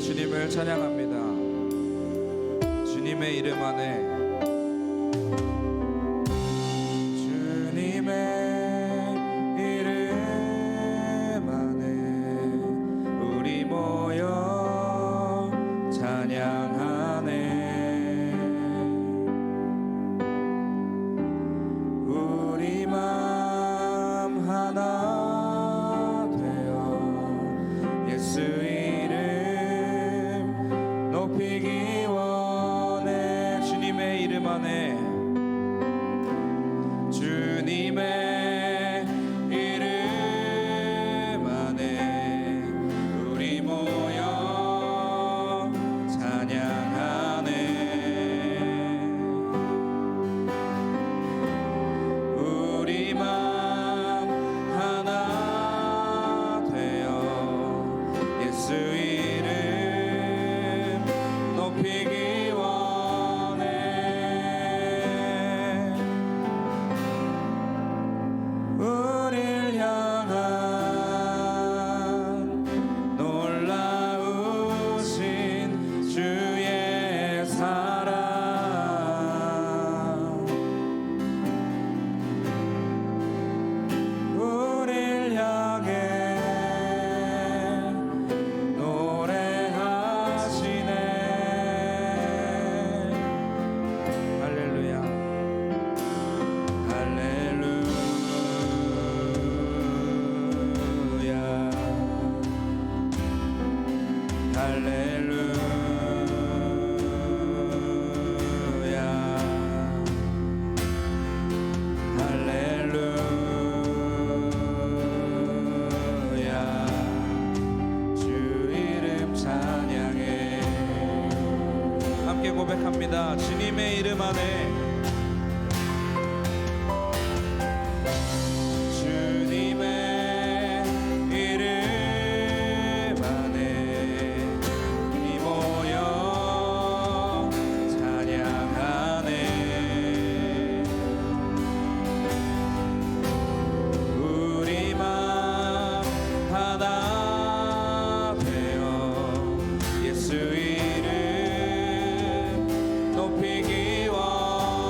주님을 찬양합니다. 주님의 이름 안에, 주님의 이름 안에 우리 모여 찬양하네. 우리 맘 하나 되어 예수 이름 높이기 원해. 주님의 이름 안에, 주님의 이름 안에 우리 모여 찬양하네. 우리 맘 하나 되어 예수 이름 높이기 원해. 우릴 향한 놀라우신 주의 사랑, 우릴 향해 노래하시네. 할렐루야, 할렐루야, 할렐루야, 주 이름 찬양해. 함께 고백합니다. 주님의 이름 안에, 주님의 이름 안에 우리 모여 찬양하네. 우리 맘 하나 되어 예수 이름 높이기 원해.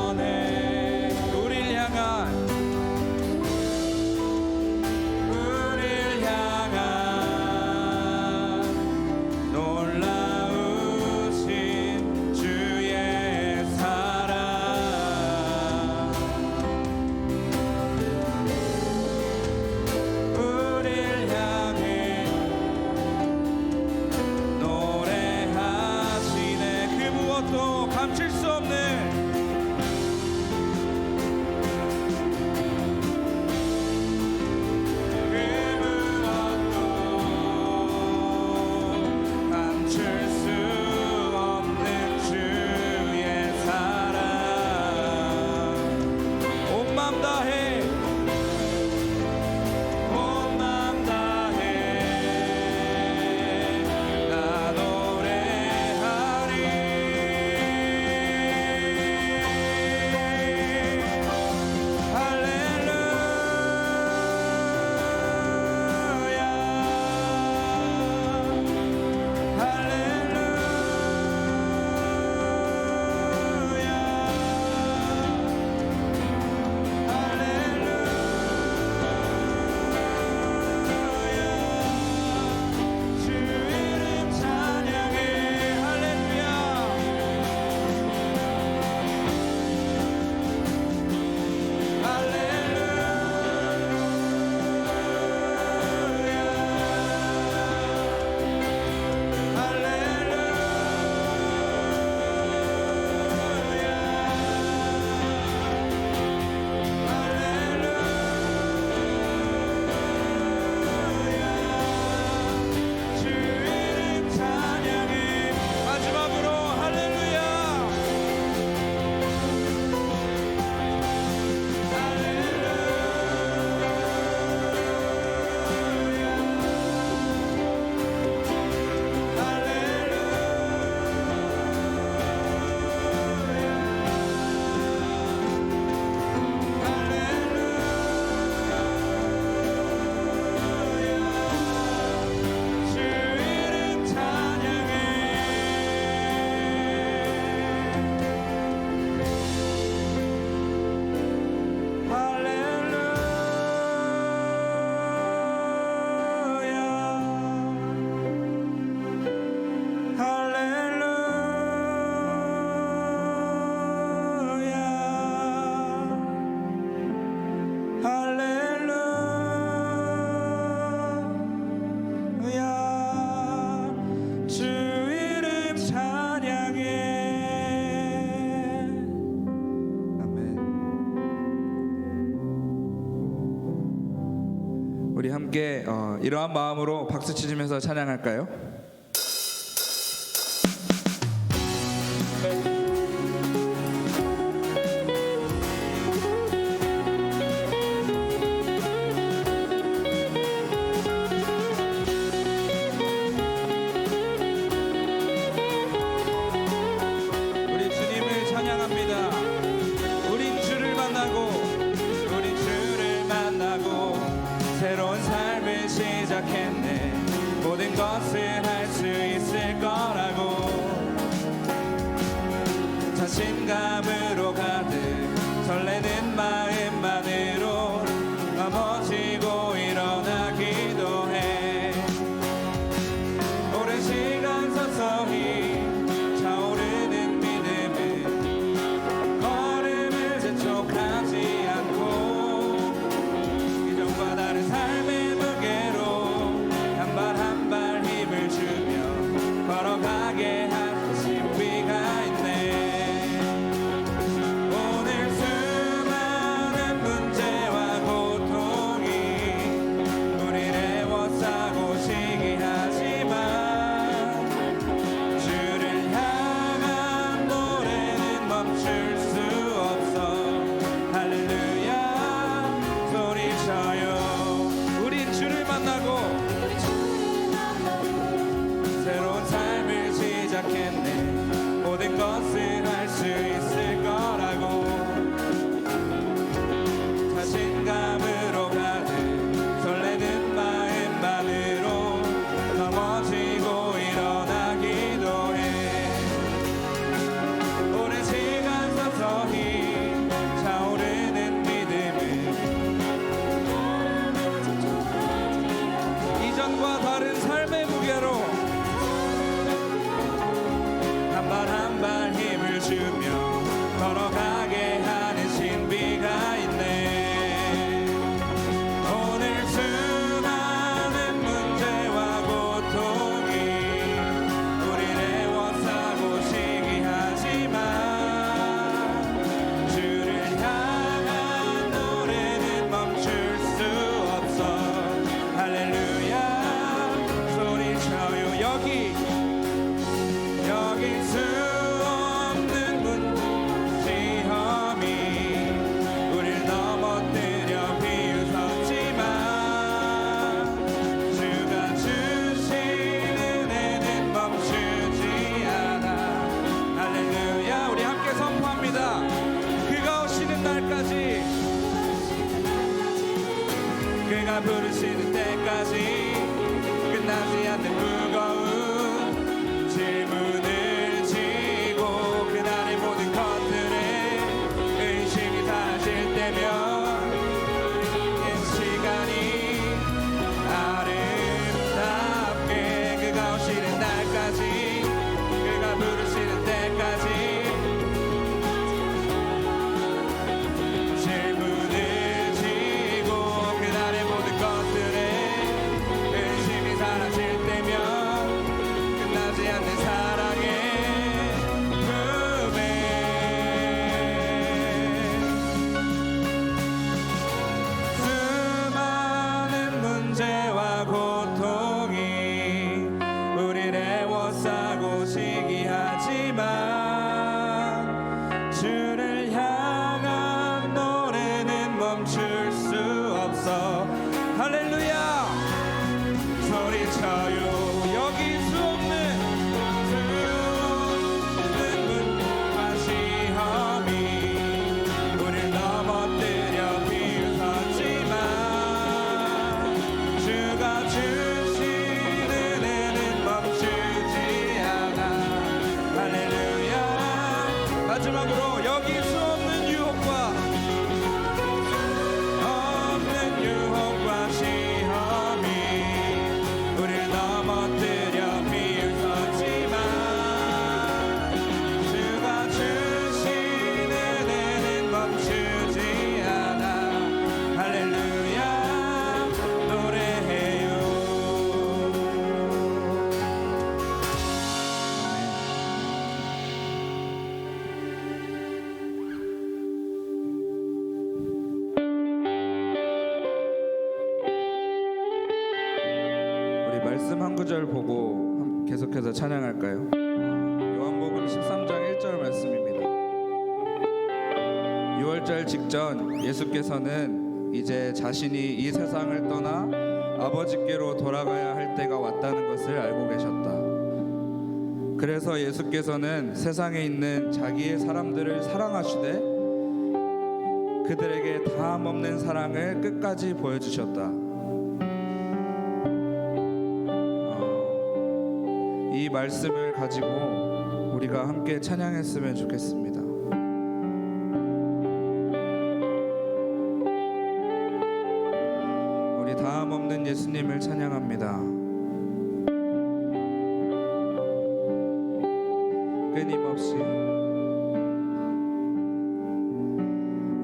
함께 이러한 마음으로 박수 치시면서 찬양할까요? 우리 주님을 찬양합니다. 우린 주를 만나고 새로운 삶을 시작했네. 모든 것을 할 수 있을 거라고 자신감으로 가득 설레는 마음만으로 넘어지고 일어나기도 해. 오랜 시간 서서히 차오르는 믿음은 걸음을 재촉하지 않고 이전과 다른 삶의 무게로 한 발 한 발 힘을 주며 걸어가게 한 신비가 있네. 오늘 수많은 문제와 고통이 우리를 애워싸고 시기하지만 주를 향한 노래는 멈출 수 없어. 할렐루야 소리쳐요. 우린 주를 만나고 새로운 삶을 시작했네. 모든 것을 할 수 있을 거라고 자신감으로 가득 설레는 마음만으로 넘어지고 일어나기도 해. 오랜 시간 서서히 차오르는 믿음은 이전과 다른 삶의 무게로 한 발 한 발 힘을 주며 걸어가게 하는 신비가 있네. 오늘 수많은 문제와 고통이 우리를 애워싸고 시기하지만 주를 향한 노래는 멈출 수 없어. 할렐루야 소리쳐요. 여기 수 없는 시험이 우릴 넘어뜨려 비웃었지만 주가 주시는 은혜는 멈추지 않아. 할렐루야. 우리 함께 선포합니다. 그가 오시는 날까지, 그가 부르시는 때까지 끝나지 않는 무거운 질문을 지고 그날의 모든 것들에 의심이 사라질 때면 이 시간이 아름답게 그가 오시는 날까지, 그가 부르시는 때까지 질문을 지고 그날의 모든 것들에 구절 보고 계속해서 찬양할까요? 요한복음 13장 1절 말씀입니다. 6월절 직전 예수께서는 이제 자신이 이 세상을 떠나 아버지께로 돌아가야 할 때가 왔다는 것을 알고 계셨다. 그래서 예수께서는 세상에 있는 자기의 사람들을 사랑하시되 그들에게 다함 없는 사랑을 끝까지 보여주셨다. 이 말씀을 가지고 우리가 함께 찬양했으면 좋겠습니다. 우리 다함 없는 예수님을 찬양합니다.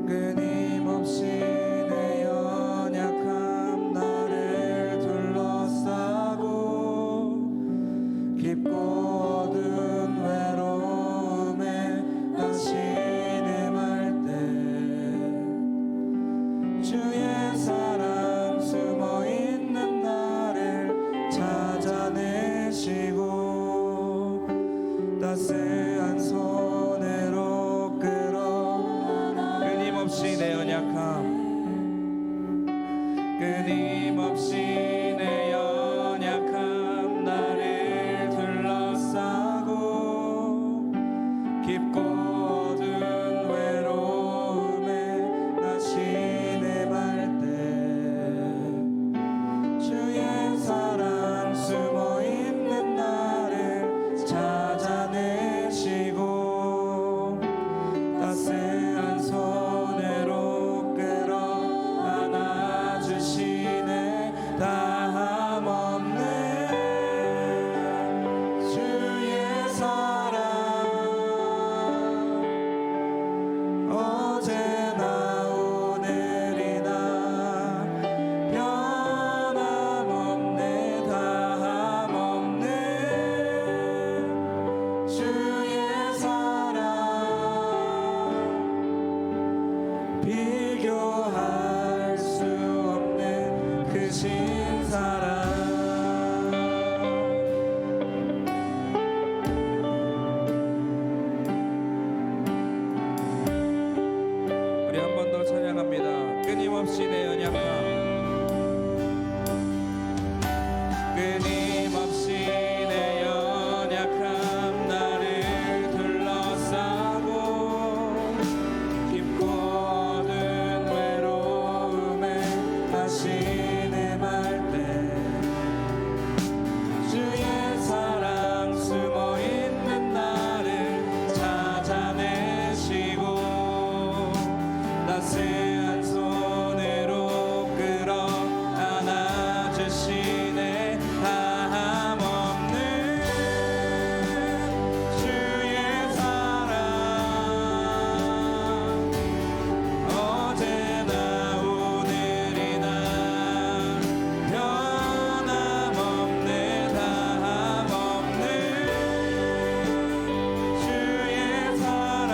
끊임없이 내 연약함 나를 둘러싸고 깊고 어두운 외로움에 난 신음할 때 주의 사랑 숨어있는 나를 찾아내시고 따스한 손으로 끌어 끊임없이 내 연약함 끊임없이 내 연약함 나를 둘러싸고 깊고 어두운 외로움에 나 신음할 때 주의 사랑 숨어있는 나를 찾아내시고 따스한 손으로 끌어 안아주시네. 다함 없는 주의 사랑 어제나 오늘이나 변함없네. 다함 없는 주의 사랑 비교할 수 없는 그 신사랑. 우리 한 번 더 찬양합니다. 끊임없이 내 연약함 끊임없이 내 연약함 나를 둘러싸고 깊고 어두운 외로움에 나 신음할 때 주의 사랑 숨어있는 나를 찾아내시고 따스한 손으로 끌어 안아주시네. 다함 없는 주의 사랑 어제나 오늘이나 변함없네. 다함 없는 주의 사랑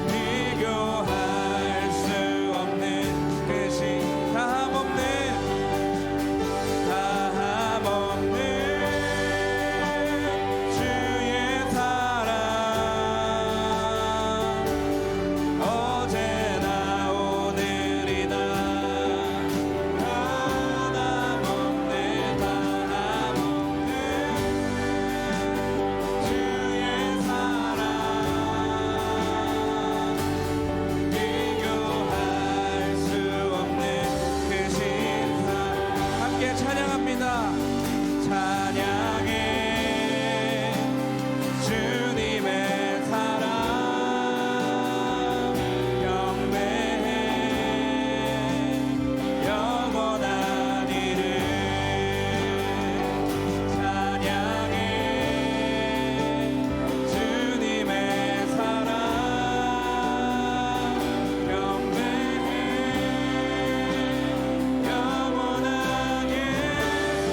비교할 수 없는 그 신. 다함 없는 주의 사랑 어제나 오늘이나 변함없네. 다함 없는 주의 사랑 비교할 수 없는 그 신사. 함께 찬양합니다. 찬양해 주님의 사랑 경배해 영원한 이름. 찬양해 주님의 사랑 경배해 영원한 예수.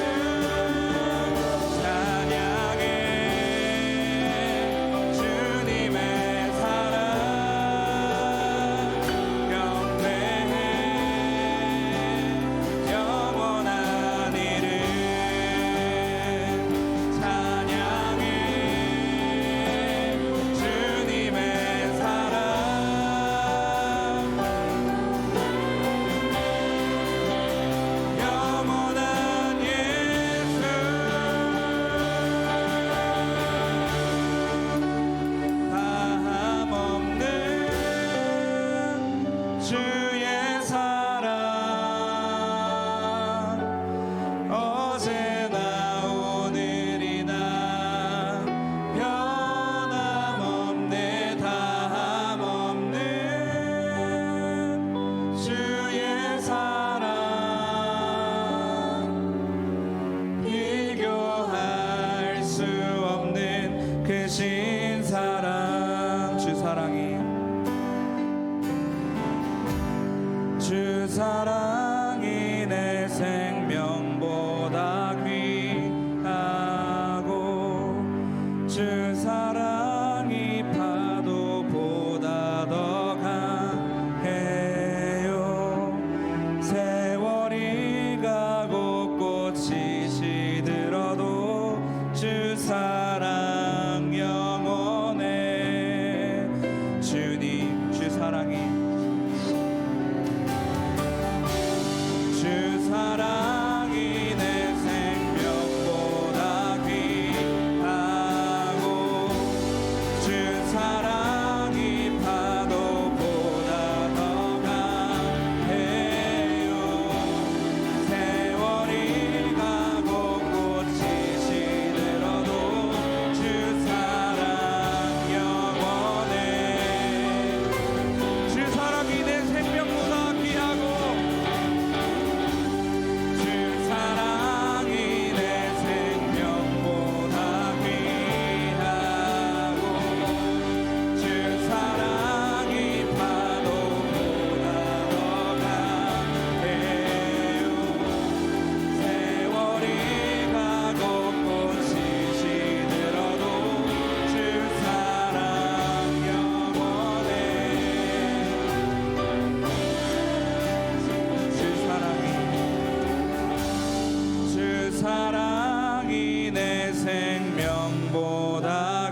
사랑이 내 생명보다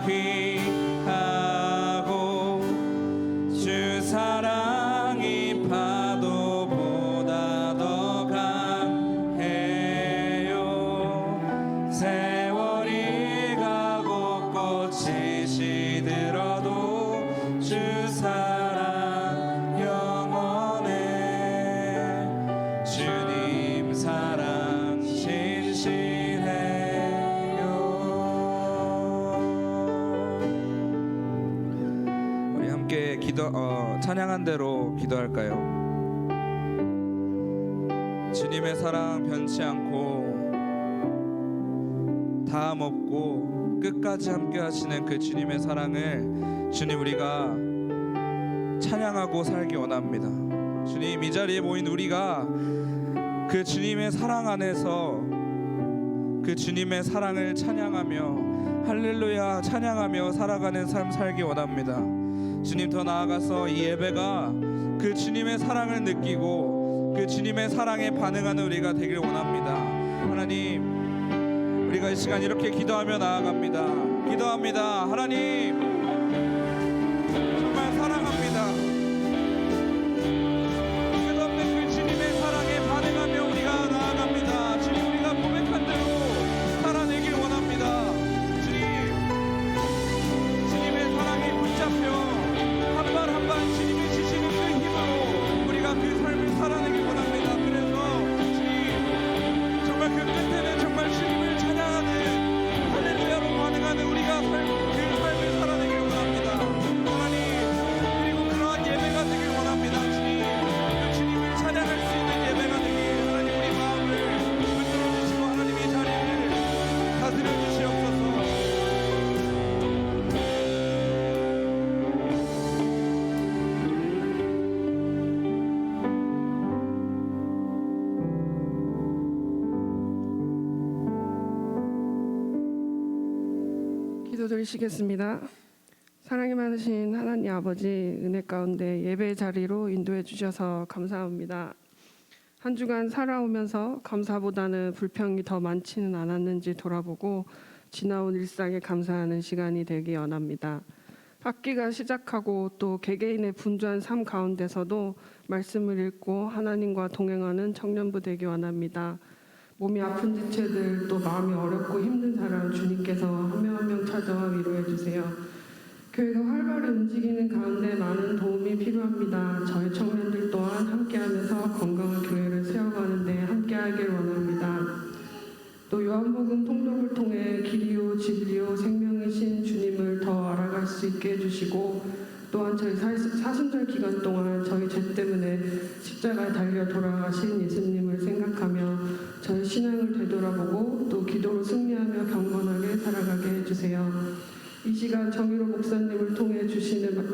귀하고 주 사랑이 파도보다 더 강해요. 세월이 가고 꽃이 시들어도 주 사랑 영원해. 주님 사랑 신실해요. 우리 함께 찬양한 대로 기도할까요? 주님의 사랑 변치 않고 다함 없고 끝까지 함께 하시는 그 주님의 사랑을 주님 우리가 찬양하고 살기 원합니다. 주님, 이 자리에 모인 우리가 그 주님의 사랑 안에서 그 주님의 사랑을 찬양하며 할렐루야 찬양하며 살아가는 삶 살기 원합니다. 주님, 더 나아가서 이 예배가 그 주님의 사랑을 느끼고 그 주님의 사랑에 반응하는 우리가 되길 원합니다. 하나님, 우리가 이 시간 이렇게 기도하며 나아갑니다. 기도합니다. 하나님, 정말 사랑합니다. 끝없는 그 주님의 사랑에 반응하며 우리가 나아갑니다. 주님, 우리가 고백한 대로 살아내길 원합니다. 주님의 사랑에 붙잡혀 한 발 한 발 주님이 주시는 그 힘으로 우리가 그 삶을 살아내길 원합니다. 그래서 주님, 정말 그 끝에는 정말 주님을 찬양하는 할렐루야로 반응하는 우리가 그 삶을 살아내길 원합니다. 하나님, 그리고 그러한 예배가 되길 원합니다. 주님, 그 주님을 찬양할 수 있는 예배가 되길 하나님 우리 마음을 흔들어 주시고 하나님 이 자리를 다스려 주시옵소서. 기도드리시겠습니다. 사랑이 많으신 하나님 아버지, 은혜 가운데 예배 자리로 인도해 주셔서 감사합니다. 한 주간 살아오면서 감사보다는 불평이 더 많지는 않았는지 돌아보고 지나온 일상에 감사하는 시간이 되기 원합니다. 학기가 시작하고 또 개개인의 분주한 삶 가운데서도 말씀을 읽고 하나님과 동행하는 청년부 되기 원합니다. 몸이 아픈 지체들, 또 마음이 어렵고 힘든 사람 주님께서 한 명 한 명 찾아와 위로해 주세요. 교회가 활발히 움직이는 가운데 많은 도움이 필요합니다. 저희 청년들 또한 함께하면서 건강한 교회를 세워가는데 함께하길 원합니다. 또 요한복음 통독을 통해 길이요 진리요 생명이신 주님을 더 알아갈 수 있게 해주시고, 또한 저희 사순절 기간 동안 저희 죄 때문에 십자가에 달려 돌아가신 예수님을 생각하며 저희 신앙을 되돌아보고 또 기도로 승리하며 경건하게 살아가게 해주세요. 이 시간 정의로 목사님을 통해 주시는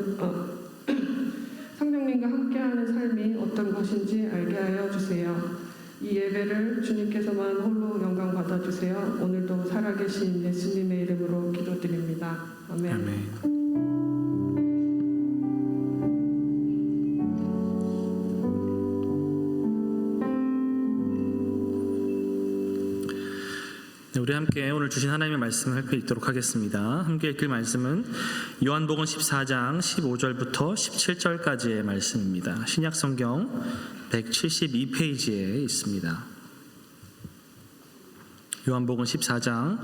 성령님과 함께하는 삶이 어떤 것인지 알게 하여 주세요. 이 예배를 주님께서만 홀로 영광 받아주세요. 오늘도 살아계신 예수님의 이름으로 기도드립니다. 아멘. 아멘. 네, 우리 함께 오늘 주신 하나님의 말씀을 읽도록 하겠습니다. 함께 읽을 말씀은 요한복음 14장 15절부터 17절까지의 말씀입니다. 신약성경 172페이지에 있습니다. 요한복음 14장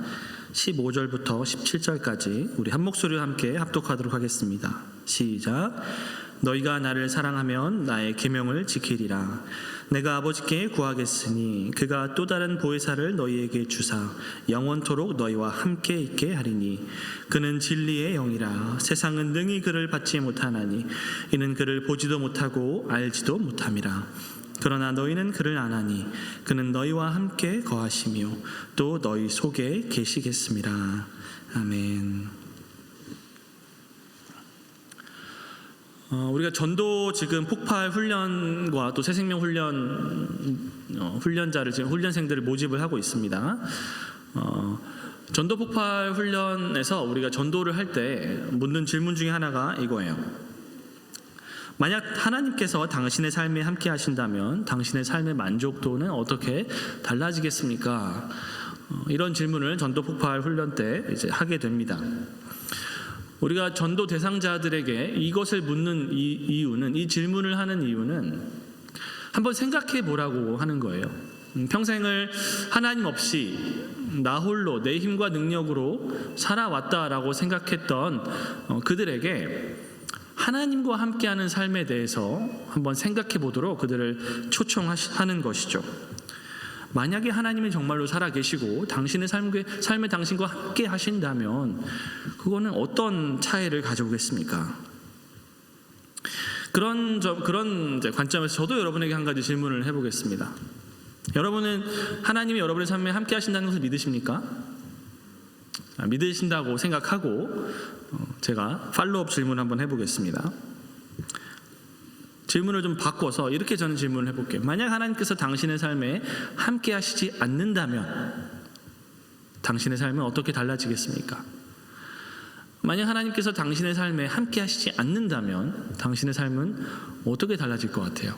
15절부터 17절까지 우리 한 목소리와 함께 합독하도록 하겠습니다. 시작. 너희가 나를 사랑하면 나의 계명을 지키리라. 내가 아버지께 구하겠으니 그가 또 다른 보혜사를 너희에게 주사 영원토록 너희와 함께 있게 하리니 그는 진리의 영이라. 세상은 능히 그를 받지 못하나니 이는 그를 보지도 못하고 알지도 못함이라. 그러나 너희는 그를 아나니 그는 너희와 함께 거하시며 또 너희 속에 계시겠습니다. 아멘. 우리가 전도 지금 폭발 훈련과 또 새생명 훈련자를 지금 훈련생들을 모집을 하고 있습니다. 전도 폭발 훈련에서 우리가 전도를 할 때 묻는 질문 중에 하나가 이거예요. 만약 하나님께서 당신의 삶에 함께 하신다면 당신의 삶의 만족도는 어떻게 달라지겠습니까? 이런 질문을 전도 폭발 훈련 때 이제 하게 됩니다. 우리가 전도 대상자들에게 이것을 묻는 이유는, 이 질문을 하는 이유는 한번 생각해 보라고 하는 거예요. 평생을 하나님 없이 나 홀로 내 힘과 능력으로 살아왔다라고 생각했던 그들에게 하나님과 함께하는 삶에 대해서 한번 생각해 보도록 그들을 초청하는 것이죠. 만약에 하나님이 정말로 살아계시고 당신의 삶에 당신과 함께 하신다면 그거는 어떤 차이를 가져오겠습니까? 그런 관점에서 저도 여러분에게 한 가지 질문을 해보겠습니다. 여러분은 하나님이 여러분의 삶에 함께 하신다는 것을 믿으십니까? 믿으신다고 생각하고 제가 팔로우업 질문 한번 해보겠습니다. 질문을 좀 바꿔서 이렇게 저는 질문을 해볼게요. 만약 하나님께서 당신의 삶에 함께 하시지 않는다면 당신의 삶은 어떻게 달라지겠습니까? 만약 하나님께서 당신의 삶에 함께 하시지 않는다면 당신의 삶은 어떻게 달라질 것 같아요?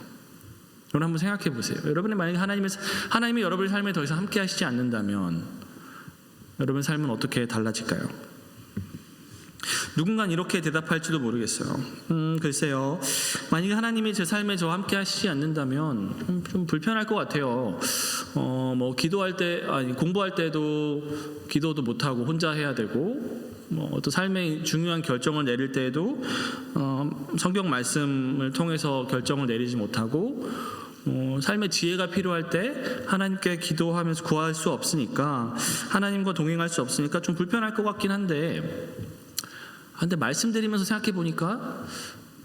여러분 한번 생각해 보세요. 여러분이 만약에 하나님이 여러분의 삶에 더 이상 함께 하시지 않는다면 여러분의 삶은 어떻게 달라질까요? 누군가는 이렇게 대답할지도 모르겠어요. 글쎄요, 만약에 하나님이 제 삶에 저와 함께 하시지 않는다면 좀 불편할 것 같아요. 뭐 기도할 때, 공부할 때도 기도도 못하고 혼자 해야 되고, 또 삶의 중요한 결정을 내릴 때에도 성경 말씀을 통해서 결정을 내리지 못하고, 삶의 지혜가 필요할 때 하나님께 기도하면서 구할 수 없으니까, 하나님과 동행할 수 없으니까 좀 불편할 것 같긴 한데, 근데 말씀드리면서 생각해 보니까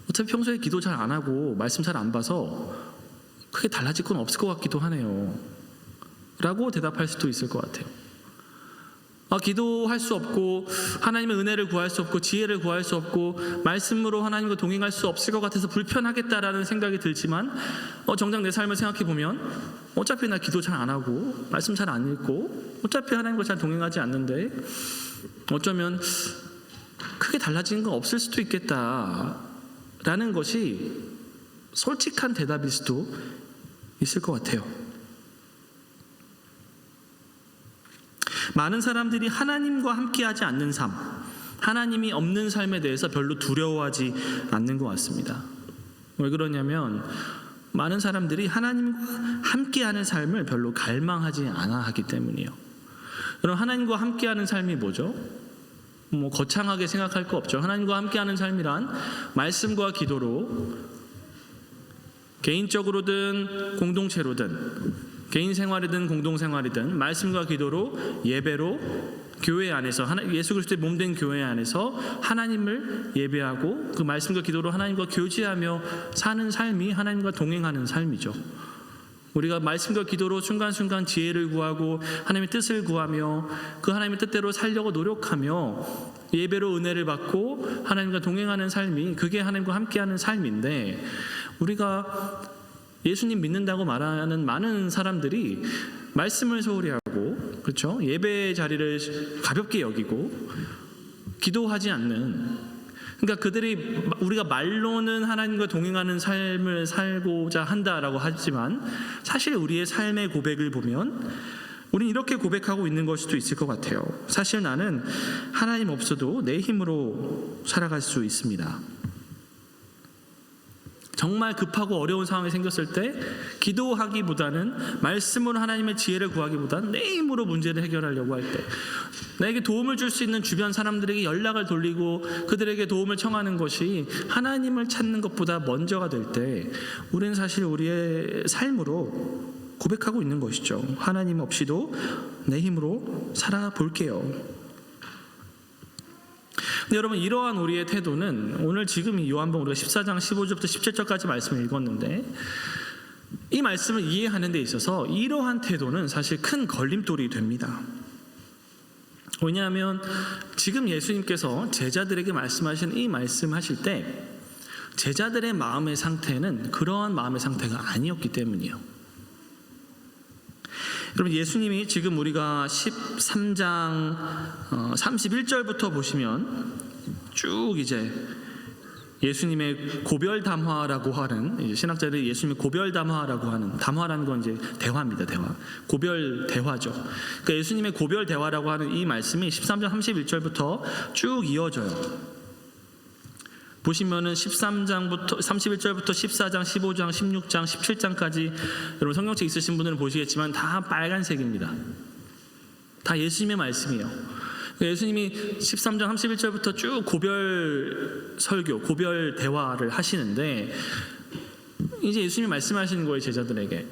어차피 평소에 기도 잘 안 하고 말씀 잘 안 봐서 크게 달라질 건 없을 것 같기도 하네요 라고 대답할 수도 있을 것 같아요. 기도할 수 없고 하나님의 은혜를 구할 수 없고 지혜를 구할 수 없고 말씀으로 하나님과 동행할 수 없을 것 같아서 불편하겠다라는 생각이 들지만 정작 내 삶을 생각해 보면 어차피 나 기도 잘 안 하고 말씀 잘 안 읽고 어차피 하나님과 잘 동행하지 않는데 어쩌면 크게 달라지는 건 없을 수도 있겠다라는 것이 솔직한 대답일 수도 있을 것 같아요. 많은 사람들이 하나님과 함께하지 않는 삶, 하나님이 없는 삶에 대해서 별로 두려워하지 않는 것 같습니다. 왜 그러냐면 많은 사람들이 하나님과 함께하는 삶을 별로 갈망하지 않아 하기 때문이에요. 여러분, 하나님과 함께하는 삶이 뭐죠? 거창하게 생각할 거 없죠. 하나님과 함께하는 삶이란 말씀과 기도로 개인적으로든 공동체로든 개인 생활이든 공동생활이든 말씀과 기도로 예배로 교회 안에서 예수 그리스도의 몸된 교회 안에서 하나님을 예배하고 그 말씀과 기도로 하나님과 교제하며 사는 삶이 하나님과 동행하는 삶이죠. 우리가 말씀과 기도로 순간순간 지혜를 구하고 하나님의 뜻을 구하며 그 하나님의 뜻대로 살려고 노력하며 예배로 은혜를 받고 하나님과 동행하는 삶이 그게 하나님과 함께하는 삶인데 우리가 예수님 믿는다고 말하는 많은 사람들이 말씀을 소홀히 하고 그렇죠? 예배의 자리를 가볍게 여기고 기도하지 않는 그러니까 그들이 우리가 말로는 하나님과 동행하는 삶을 살고자 한다라고 하지만 사실 우리의 삶의 고백을 보면 우리는 이렇게 고백하고 있는 걸 수도 있을 것 같아요. 사실 나는 하나님 없어도 내 힘으로 살아갈 수 있습니다. 정말 급하고 어려운 상황이 생겼을 때 기도하기보다는 말씀으로 하나님의 지혜를 구하기보다는 내 힘으로 문제를 해결하려고 할 때 나에게 도움을 줄 수 있는 주변 사람들에게 연락을 돌리고 그들에게 도움을 청하는 것이 하나님을 찾는 것보다 먼저가 될 때 우리는 사실 우리의 삶으로 고백하고 있는 것이죠. 하나님 없이도 내 힘으로 살아볼게요. 근데 여러분 이러한 우리의 태도는 오늘 지금 이 요한복음 우리가 14장 15절부터 17절까지 말씀을 읽었는데 이 말씀을 이해하는 데 있어서 이러한 태도는 사실 큰 걸림돌이 됩니다. 왜냐하면 지금 예수님께서 제자들에게 말씀하신 이 말씀하실 때 제자들의 마음의 상태는 그러한 마음의 상태가 아니었기 때문이에요. 여러분 예수님이 지금 우리가 13장 31절부터 보시면 쭉 이제 예수님의 고별 담화라고 하는, 이제 신학자들이 예수님의 고별 담화라고 하는, 담화라는 건 이제 대화입니다. 대화. 고별 대화죠. 그러니까 예수님의 고별 대화라고 하는 이 말씀이 13장 31절부터 쭉 이어져요. 보시면은 13장부터 31절부터 14장, 15장, 16장, 17장까지 여러분 성경책 있으신 분들은 보시겠지만 다 빨간색입니다. 다 예수님의 말씀이에요. 예수님이 13장 31절부터 쭉 고별 설교, 고별 대화를 하시는데 이제 예수님이 말씀하시는 거예요, 제자들에게.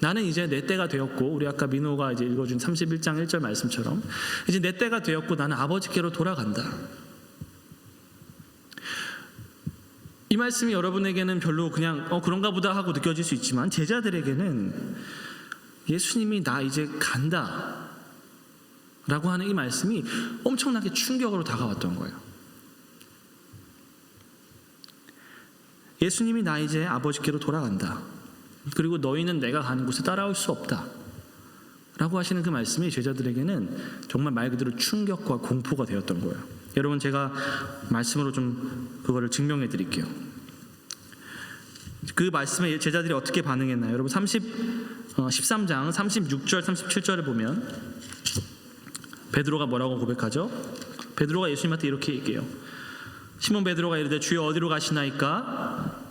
나는 이제 내 때가 되었고, 우리 아까 민호가 이제 읽어준 31장 1절 말씀처럼 이제 내 때가 되었고 나는 아버지께로 돌아간다. 이 말씀이 여러분에게는 별로 그냥 그런가 보다 하고 느껴질 수 있지만 제자들에게는 예수님이 나 이제 간다 라고 하는 이 말씀이 엄청나게 충격으로 다가왔던 거예요. 예수님이 나 이제 아버지께로 돌아간다. 그리고 너희는 내가 가는 곳에 따라올 수 없다 라고 하시는 그 말씀이 제자들에게는 정말 말 그대로 충격과 공포가 되었던 거예요. 여러분, 제가 말씀으로 좀 그거를 증명해 드릴게요. 그 말씀에 제자들이 어떻게 반응했나요? 여러분 13장 36절 37절을 보면 베드로가 뭐라고 고백하죠? 베드로가 예수님한테 이렇게 얘기해요. 시몬 베드로가 이르되 주여 어디로 가시나이까?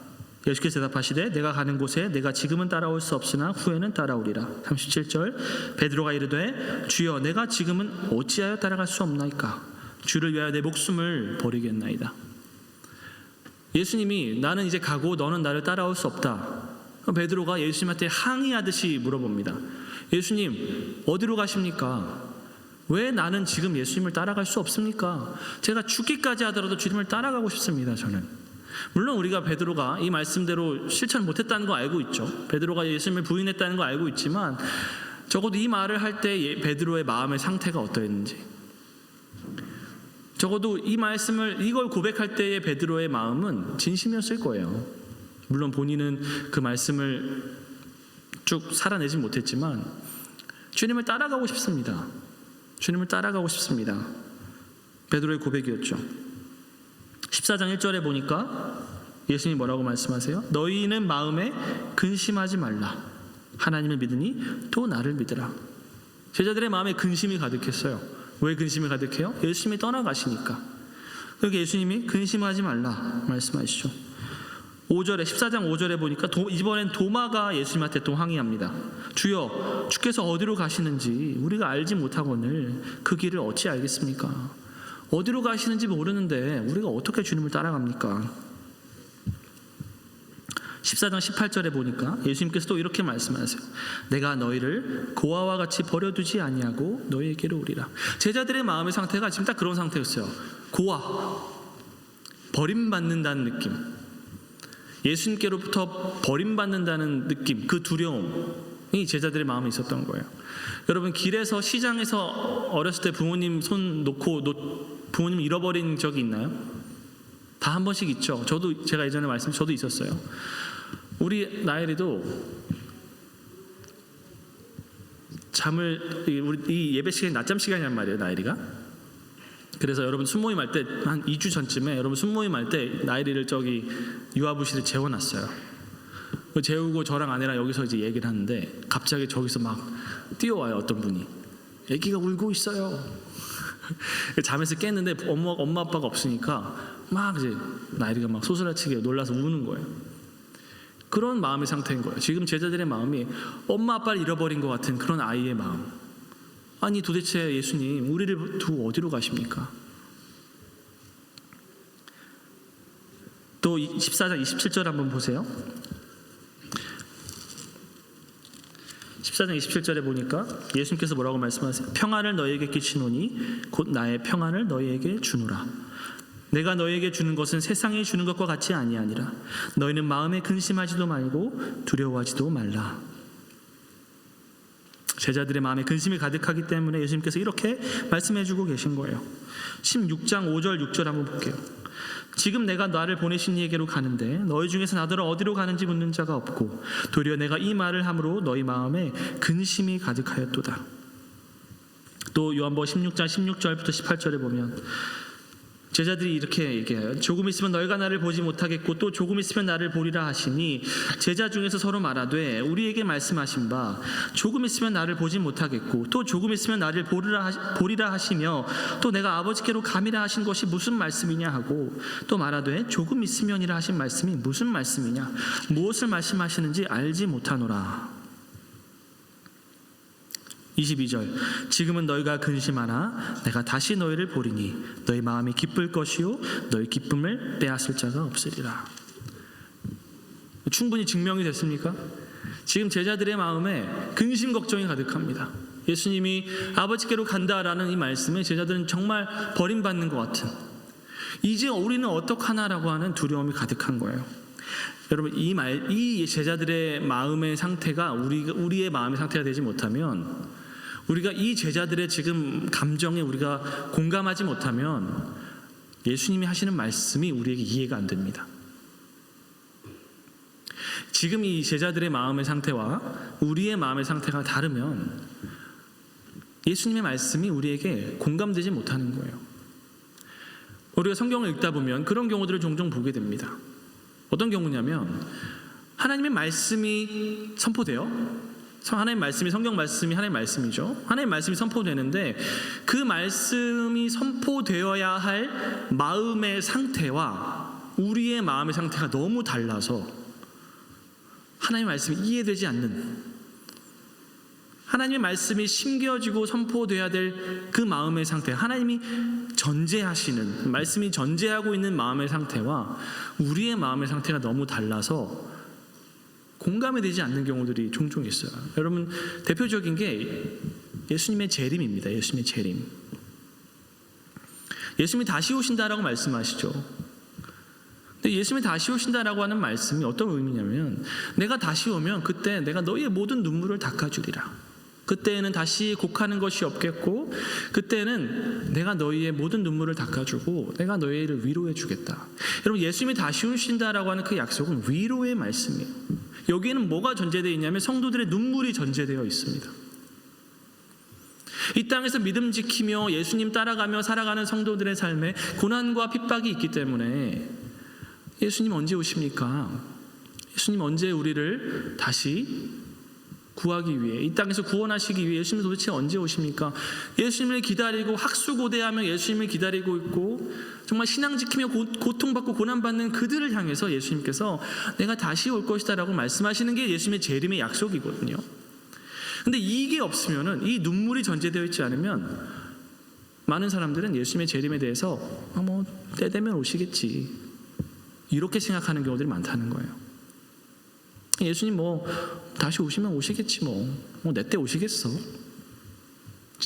예수께서 대답하시되 내가 가는 곳에 내가 지금은 따라올 수 없으나 후에는 따라오리라. 37절 베드로가 이르되 주여 내가 지금은 어찌하여 따라갈 수 없나이까? 주를 위하여 내 목숨을 버리겠나이다. 예수님이 나는 이제 가고 너는 나를 따라올 수 없다. 베드로가 예수님한테 항의하듯이 물어봅니다. 예수님 어디로 가십니까? 왜 나는 지금 예수님을 따라갈 수 없습니까? 제가 죽기까지 하더라도 주님을 따라가고 싶습니다. 저는. 물론 우리가 베드로가 이 말씀대로 실천 못했다는 거 알고 있죠. 베드로가 예수님을 부인했다는 거 알고 있지만 적어도 이 말을 할 때 베드로의 마음의 상태가 어떠했는지, 적어도 이 말씀을 이걸 고백할 때의 베드로의 마음은 진심이었을 거예요. 물론 본인은 그 말씀을 쭉 살아내지 못했지만 주님을 따라가고 싶습니다. 주님을 따라가고 싶습니다. 베드로의 고백이었죠. 14장 1절에 보니까 예수님이 뭐라고 말씀하세요? 너희는 마음에 근심하지 말라. 하나님을 믿으니 또 나를 믿으라. 제자들의 마음에 근심이 가득했어요. 왜 근심이 가득해요? 예수님이 떠나가시니까. 그러니까 예수님이 근심하지 말라 말씀하시죠. 5절에 14장 5절에 보니까 이번엔 도마가 예수님한테 또 항의합니다. 주여 주께서 어디로 가시는지 우리가 알지 못하거늘 그 길을 어찌 알겠습니까? 어디로 가시는지 모르는데 우리가 어떻게 주님을 따라갑니까? 14장 18절에 보니까 예수님께서 또 이렇게 말씀하세요. 내가 너희를 고아와 같이 버려두지 아니하고 너희에게로 오리라. 제자들의 마음의 상태가 지금 딱 그런 상태였어요. 고아, 버림받는다는 느낌, 예수님께로부터 버림받는다는 느낌, 그 두려움이 제자들의 마음에 있었던 거예요. 여러분, 길에서 시장에서 어렸을 때 부모님 손 놓고 부모님 잃어버린 적이 있나요? 다 한 번씩 있죠. 제가 예전에 저도 있었어요. 우리 나엘이도 우리 이 예배 시간이 낮잠 시간이란 말이에요, 나엘이가. 그래서 여러분 순모임 할 때 한 2주 전쯤에 여러분 순모임 할 때 나엘이를 저기 유아부실에 재워놨어요. 재우고 저랑 아내랑 여기서 이제 얘기를 하는데 갑자기 저기서 막 뛰어와요, 어떤 분이. 애기가 울고 있어요. 잠에서 깼는데 엄마 아빠가 없으니까 막 이제 나엘이가 막 소스라치게 놀라서 우는 거예요. 그런 마음의 상태인 거예요. 지금 제자들의 마음이 엄마 아빠를 잃어버린 것 같은 그런 아이의 마음. 아니 도대체 예수님 우리를 두고 어디로 가십니까? 또 14장 27절 한번 보세요. 14장 27절에 보니까 예수님께서 뭐라고 말씀하세요? 평안을 너희에게 끼치노니 곧 나의 평안을 너희에게 주노라. 내가 너희에게 주는 것은 세상이 주는 것과 같이 아니하니라. 너희는 마음에 근심하지도 말고 두려워하지도 말라. 제자들의 마음에 근심이 가득하기 때문에 예수님께서 이렇게 말씀해주고 계신 거예요. 16장 5절 6절 한번 볼게요. 지금 내가 나를 보내신 이에게로 가는데 너희 중에서 나더러 어디로 가는지 묻는 자가 없고 도리어 내가 이 말을 함으로 너희 마음에 근심이 가득하였도다. 또 요한복음 16장 16절부터 18절에 보면 제자들이 이렇게 얘기해요. 조금 있으면 너희가 나를 보지 못하겠고 또 조금 있으면 나를 보리라 하시니 제자 중에서 서로 말하되 우리에게 말씀하신 바 조금 있으면 나를 보지 못하겠고 또 조금 있으면 나를 보리라 하시며 또 내가 아버지께로 감이라 하신 것이 무슨 말씀이냐 하고 또 말하되 조금 있으면이라 하신 말씀이 무슨 말씀이냐 무엇을 말씀하시는지 알지 못하노라. 22절 지금은 너희가 근심하나 내가 다시 너희를 보리니 너희 마음이 기쁠 것이요 너희 기쁨을 빼앗을 자가 없으리라. 충분히 증명이 됐습니까? 지금 제자들의 마음에 근심 걱정이 가득합니다. 예수님이 아버지께로 간다라는 이 말씀에 제자들은 정말 버림받는 것 같은, 이제 우리는 어떡하나라고 하는 두려움이 가득한 거예요. 여러분 이 제자들의 마음의 상태가 우리의 마음의 상태가 되지 못하면, 우리가 이 제자들의 지금 감정에 우리가 공감하지 못하면 예수님이 하시는 말씀이 우리에게 이해가 안 됩니다. 지금 이 제자들의 마음의 상태와 우리의 마음의 상태가 다르면 예수님의 말씀이 우리에게 공감되지 못하는 거예요. 우리가 성경을 읽다 보면 그런 경우들을 종종 보게 됩니다. 어떤 경우냐면 하나님의 말씀이 선포돼요. 하나님의 말씀이, 성경 말씀이 하나님의 말씀이죠. 하나님의 말씀이 선포되는데 그 말씀이 선포되어야 할 마음의 상태와 우리의 마음의 상태가 너무 달라서 하나님의 말씀이 이해되지 않는, 하나님의 말씀이 심겨지고 선포되어야 될 그 마음의 상태, 하나님이 전제하시는, 말씀이 전제하고 있는 마음의 상태와 우리의 마음의 상태가 너무 달라서 공감이 되지 않는 경우들이 종종 있어요. 여러분, 대표적인 게 예수님의 재림입니다. 예수님의 재림. 예수님이 다시 오신다라고 말씀하시죠. 근데 예수님이 다시 오신다라고 하는 말씀이 어떤 의미냐면, 내가 다시 오면 그때 내가 너희의 모든 눈물을 닦아주리라. 그때에는 다시 곡하는 것이 없겠고, 그때는 내가 너희의 모든 눈물을 닦아주고 내가 너희를 위로해 주겠다. 여러분, 예수님이 다시 오신다라고 하는 그 약속은 위로의 말씀이에요. 여기에는 뭐가 전제되어 있냐면 성도들의 눈물이 전제되어 있습니다. 이 땅에서 믿음 지키며 예수님 따라가며 살아가는 성도들의 삶에 고난과 핍박이 있기 때문에 예수님 언제 오십니까? 예수님 언제 우리를 다시 구하기 위해, 이 땅에서 구원하시기 위해 예수님 도대체 언제 오십니까? 예수님을 기다리고 학수고대하며 예수님을 기다리고 있고 정말 신앙 지키며 고통받고 고난받는 그들을 향해서 예수님께서 내가 다시 올 것이다 라고 말씀하시는 게 예수님의 재림의 약속이거든요. 근데 이게 없으면은, 이 눈물이 전제되어 있지 않으면 많은 사람들은 예수님의 재림에 대해서 뭐 때 되면 오시겠지 이렇게 생각하는 경우들이 많다는 거예요. 예수님 뭐 다시 오시면 오시겠지, 뭐 내 때 오시겠어.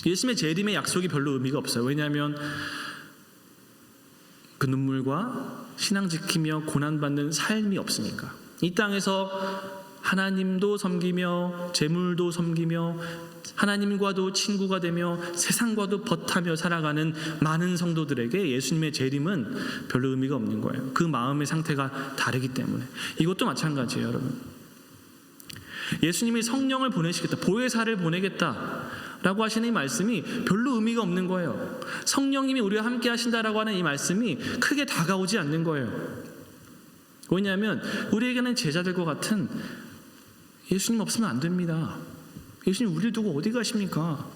예수님의 재림의 약속이 별로 의미가 없어요. 왜냐하면 그 눈물과 신앙 지키며 고난받는 삶이 없으니까. 이 땅에서 하나님도 섬기며 재물도 섬기며 하나님과도 친구가 되며 세상과도 벗하며 살아가는 많은 성도들에게 예수님의 재림은 별로 의미가 없는 거예요. 그 마음의 상태가 다르기 때문에. 이것도 마찬가지예요, 여러분. 예수님이 성령을 보내시겠다, 보혜사를 보내겠다 라고 하시는 이 말씀이 별로 의미가 없는 거예요. 성령님이 우리와 함께 하신다라고 하는 이 말씀이 크게 다가오지 않는 거예요. 왜냐하면 우리에게는 제자들과 같은, 예수님 없으면 안 됩니다. 예수님 우리를 두고 어디 가십니까?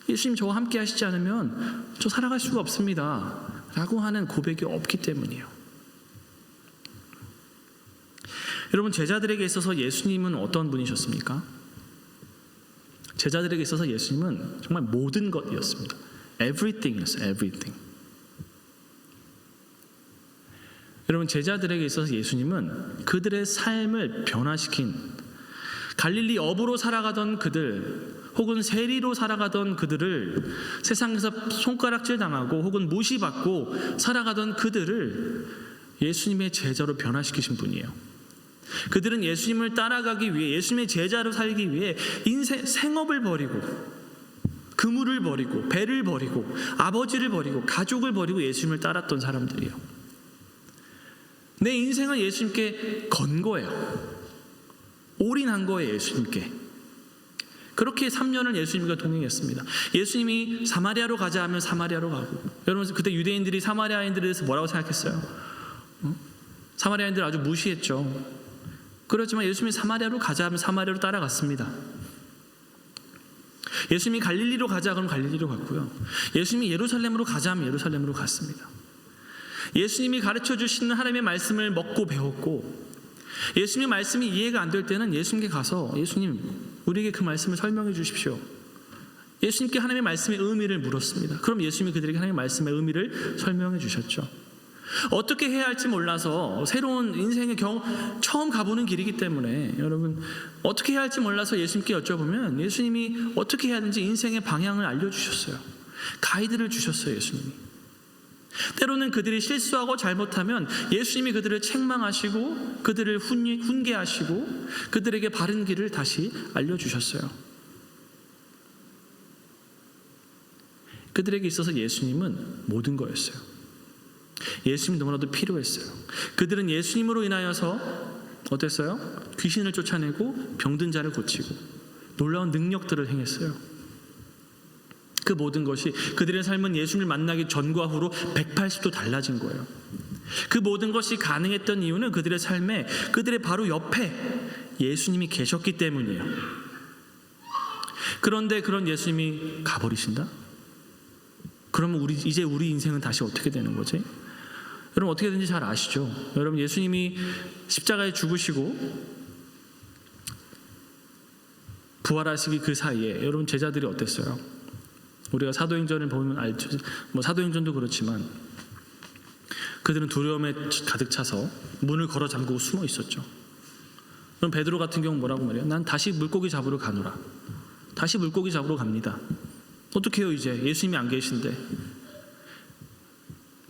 예수님 저와 함께 하시지 않으면 저 살아갈 수가 없습니다 라고 하는 고백이 없기 때문이에요. 여러분, 제자들에게 있어서 예수님은 어떤 분이셨습니까? 제자들에게 있어서 예수님은 정말 모든 것이었습니다. Everything이었어요. Everything. 여러분, 제자들에게 있어서 예수님은 그들의 삶을 변화시킨, 갈릴리 어부로 살아가던 그들, 혹은 세리로 살아가던 그들을, 세상에서 손가락질 당하고 혹은 무시받고 살아가던 그들을 예수님의 제자로 변화시키신 분이에요. 그들은 예수님을 따라가기 위해, 예수님의 제자로 살기 위해 생업을 버리고, 그물을 버리고, 배를 버리고, 아버지를 버리고, 가족을 버리고 예수님을 따랐던 사람들이에요. 내 인생을 예수님께 건 거예요. 올인한 거예요, 예수님께. 그렇게 3년을 예수님과 동행했습니다. 예수님이 사마리아로 가자 하면 사마리아로 가고, 여러분 그때 유대인들이 사마리아인들에 대해서 뭐라고 생각했어요? 사마리아인들 아주 무시했죠. 그렇지만 예수님이 사마리아로 가자 하면 사마리아로 따라갔습니다. 예수님이 갈릴리로 가자 그럼 갈릴리로 갔고요. 예수님이 예루살렘으로 가자 하면 예루살렘으로 갔습니다. 예수님이 가르쳐 주시는 하나님의 말씀을 먹고 배웠고, 예수님의 말씀이 이해가 안 될 때는 예수님께 가서 예수님 우리에게 그 말씀을 설명해 주십시오. 예수님께 하나님의 말씀의 의미를 물었습니다. 그럼 예수님이 그들에게 하나님의 말씀의 의미를 설명해 주셨죠. 어떻게 해야 할지 몰라서, 새로운 인생의 처음 가보는 길이기 때문에 여러분 어떻게 해야 할지 몰라서 예수님께 여쭤보면 예수님이 어떻게 해야 하는지 인생의 방향을 알려주셨어요. 가이드를 주셨어요. 예수님이. 때로는 그들이 실수하고 잘못하면 예수님이 그들을 책망하시고 그들을 훈계하시고 그들에게 바른 길을 다시 알려주셨어요. 그들에게 있어서 예수님은 모든 거였어요. 예수님이 너무나도 필요했어요. 그들은 예수님으로 인하여서 어땠어요? 귀신을 쫓아내고 병든 자를 고치고 놀라운 능력들을 행했어요. 그 모든 것이 그들의 삶은 예수님을 만나기 전과 후로 180도 달라진 거예요. 그 모든 것이 가능했던 이유는 그들의 삶에, 그들의 바로 옆에 예수님이 계셨기 때문이에요. 그런데 그런 예수님이 가버리신다? 그러면 이제 우리 인생은 다시 어떻게 되는 거지? 여러분 어떻게 되는지 잘 아시죠? 여러분 예수님이 십자가에 죽으시고 부활하시기 그 사이에 여러분 제자들이 어땠어요? 우리가 사도행전을 보면 알죠. 사도행전도 그렇지만 그들은 두려움에 가득 차서 문을 걸어 잠그고 숨어 있었죠. 그럼 베드로 같은 경우 뭐라고 말해요? 난 다시 물고기 잡으러 가노라. 다시 물고기 잡으러 갑니다. 어떻게 해요 이제? 예수님이 안 계신데.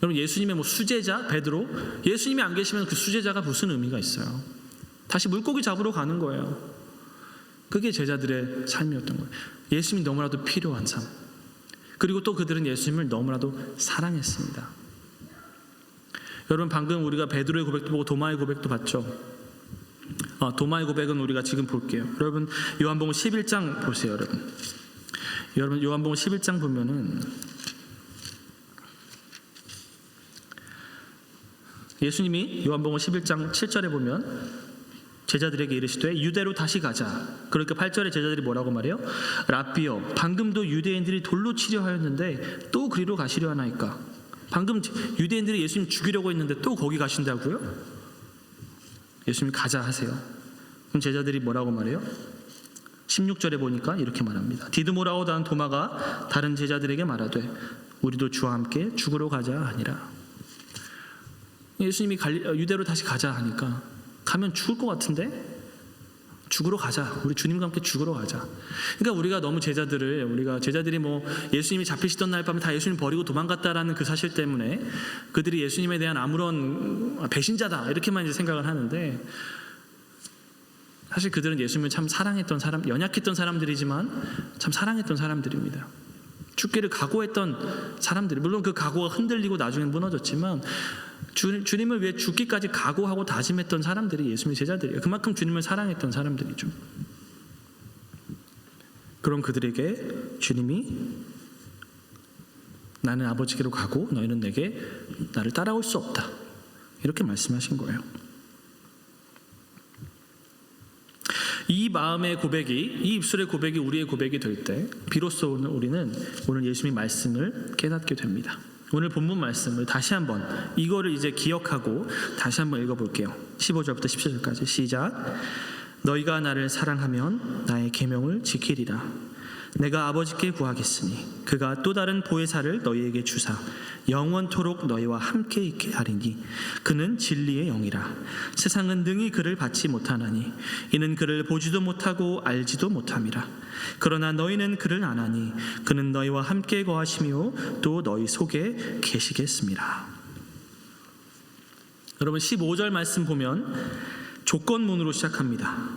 여러분 예수님의 수제자 베드로, 예수님이 안 계시면 그 수제자가 무슨 의미가 있어요? 다시 물고기 잡으러 가는 거예요. 그게 제자들의 삶이었던 거예요. 예수님이 너무나도 필요한 삶. 그리고 또 그들은 예수님을 너무나도 사랑했습니다. 여러분 방금 우리가 베드로의 고백도 보고 도마의 고백도 봤죠. 도마의 고백은 우리가 지금 볼게요. 여러분 요한복음 11장 보세요. 여러분 요한복음 11장 보면은 예수님이 요한복음 11장 7절에 보면 제자들에게 이르시되 유대로 다시 가자. 그러니까 8절에 제자들이 뭐라고 말해요? 랍비여, 방금도 유대인들이 돌로 치려 하였는데 또 그리로 가시려 하나이까? 방금 유대인들이 예수님 죽이려고 했는데 또 거기 가신다고요? 예수님이 가자 하세요. 그럼 제자들이 뭐라고 말해요? 16절에 보니까 이렇게 말합니다. 디드모라고 하는 도마가 다른 제자들에게 말하되 우리도 주와 함께 죽으러 가자 하니라. 예수님이 유대로 다시 가자 하니까 가면 죽을 것 같은데 죽으러 가자. 우리 주님과 함께 죽으러 가자. 그러니까 우리가 너무 제자들이 예수님이 잡히시던 날 밤에 다 예수님 버리고 도망갔다라는 그 사실 때문에 그들이 예수님에 대한 아무런 배신자다 이렇게만 이제 생각을 하는데, 사실 그들은 예수님을 참 사랑했던 사람, 연약했던 사람들이지만 참 사랑했던 사람들입니다. 죽기를 각오했던 사람들이, 물론 그 각오가 흔들리고 나중에 무너졌지만 주님을 위해 죽기까지 각오하고 다짐했던 사람들이 예수님의 제자들이에요. 그만큼 주님을 사랑했던 사람들이죠. 그럼 그들에게 주님이 나는 아버지께로 가고 너희는 내게 나를 따라올 수 없다 이렇게 말씀하신 거예요. 이 마음의 고백이, 이 입술의 고백이 우리의 고백이 될 때 비로소 우리는 오늘 예수님의 말씀을 깨닫게 됩니다. 오늘 본문 말씀을 다시 한번 이거를 이제 기억하고 다시 한번 읽어볼게요. 15절부터 17절까지 시작. 너희가 나를 사랑하면 나의 계명을 지키리라. 내가 아버지께 구하겠으니 그가 또 다른 보혜사를 너희에게 주사 영원토록 너희와 함께 있게 하리니 그는 진리의 영이라. 세상은 능히 그를 받지 못하나니 이는 그를 보지도 못하고 알지도 못함이라. 그러나 너희는 그를 아나니 그는 너희와 함께 거하시며 또 너희 속에 계시겠습니다. 여러분 15절 말씀 보면 조건문으로 시작합니다.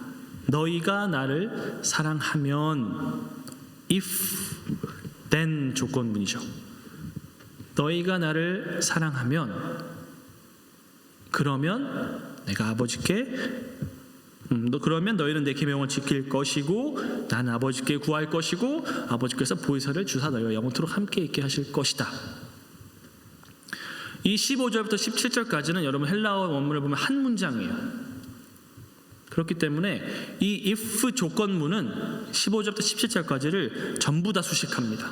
너희가 나를 사랑하면, if, then 조건문이죠. 너희가 나를 사랑하면, 그러면 내가 아버지께 그러면 너희는 내 계명을 지킬 것이고 나는 아버지께 구할 것이고 아버지께서 보혜사를 주사 너희와 영원토록 함께 있게 하실 것이다. 이 15절부터 17절까지는 여러분 헬라어 원문을 보면 한 문장이에요. 그렇기 때문에 이 if 조건문은 15절부터 17절까지를 전부 다 수식합니다.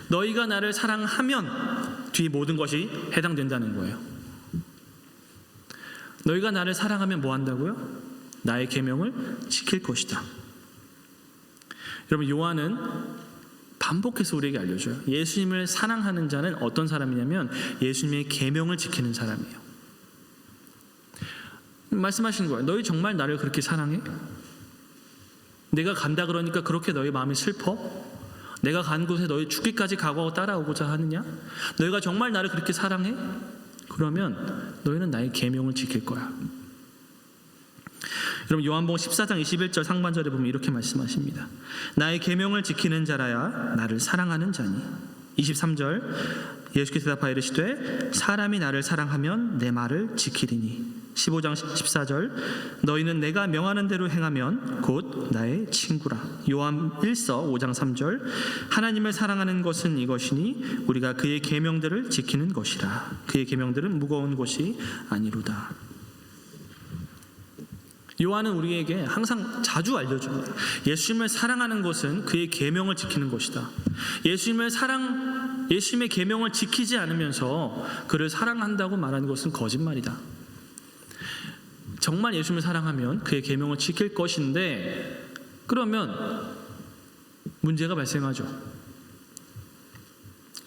너희가 나를 사랑하면 뒤 모든 것이 해당된다는 거예요. 너희가 나를 사랑하면 뭐 한다고요? 나의 계명을 지킬 것이다. 여러분 요한은 반복해서 우리에게 알려줘요. 예수님을 사랑하는 자는 어떤 사람이냐면 예수님의 계명을 지키는 사람이에요. 말씀하시는 거예요. 너희 정말 나를 그렇게 사랑해? 내가 간다 그러니까 그렇게 너희 마음이 슬퍼? 내가 간 곳에 너희 죽기까지 각오하고 따라오고자 하느냐? 너희가 정말 나를 그렇게 사랑해? 그러면 너희는 나의 계명을 지킬 거야. 여러분 요한복음 14장 21절 상반절에 보면 이렇게 말씀하십니다. 나의 계명을 지키는 자라야 나를 사랑하는 자니. 23절 예수께서 대답하여 이르시되 사람이 나를 사랑하면 내 말을 지키리니. 15장 14절 너희는 내가 명하는 대로 행하면 곧 나의 친구라. 요한 1서 5장 3절 하나님을 사랑하는 것은 이것이니 우리가 그의 계명들을 지키는 것이라. 그의 계명들은 무거운 것이 아니로다. 요한은 우리에게 항상 자주 알려줍니다. 예수님을 사랑하는 것은 그의 계명을 지키는 것이다. 예수님의 계명을 지키지 않으면서 그를 사랑한다고 말하는 것은 거짓말이다. 정말 예수님을 사랑하면 그의 계명을 지킬 것인데 그러면 문제가 발생하죠.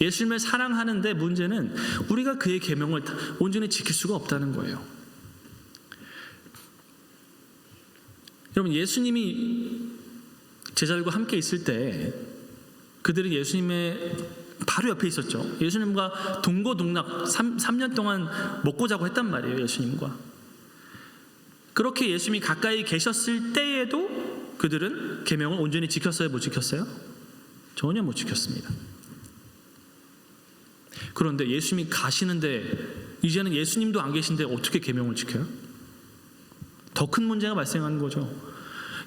예수님을 사랑하는데 문제는 우리가 그의 계명을 온전히 지킬 수가 없다는 거예요. 여러분 예수님이 제자들과 함께 있을 때 그들은 예수님의 바로 옆에 있었죠. 예수님과 동고동락 3년 동안 먹고 자고 했단 말이에요. 예수님과 그렇게 예수님이 가까이 계셨을 때에도 그들은 계명을 온전히 지켰어요? 못 지켰어요? 전혀 못 지켰습니다. 그런데 예수님이 가시는데 이제는 예수님도 안 계신데 어떻게 계명을 지켜요? 더 큰 문제가 발생하는 거죠.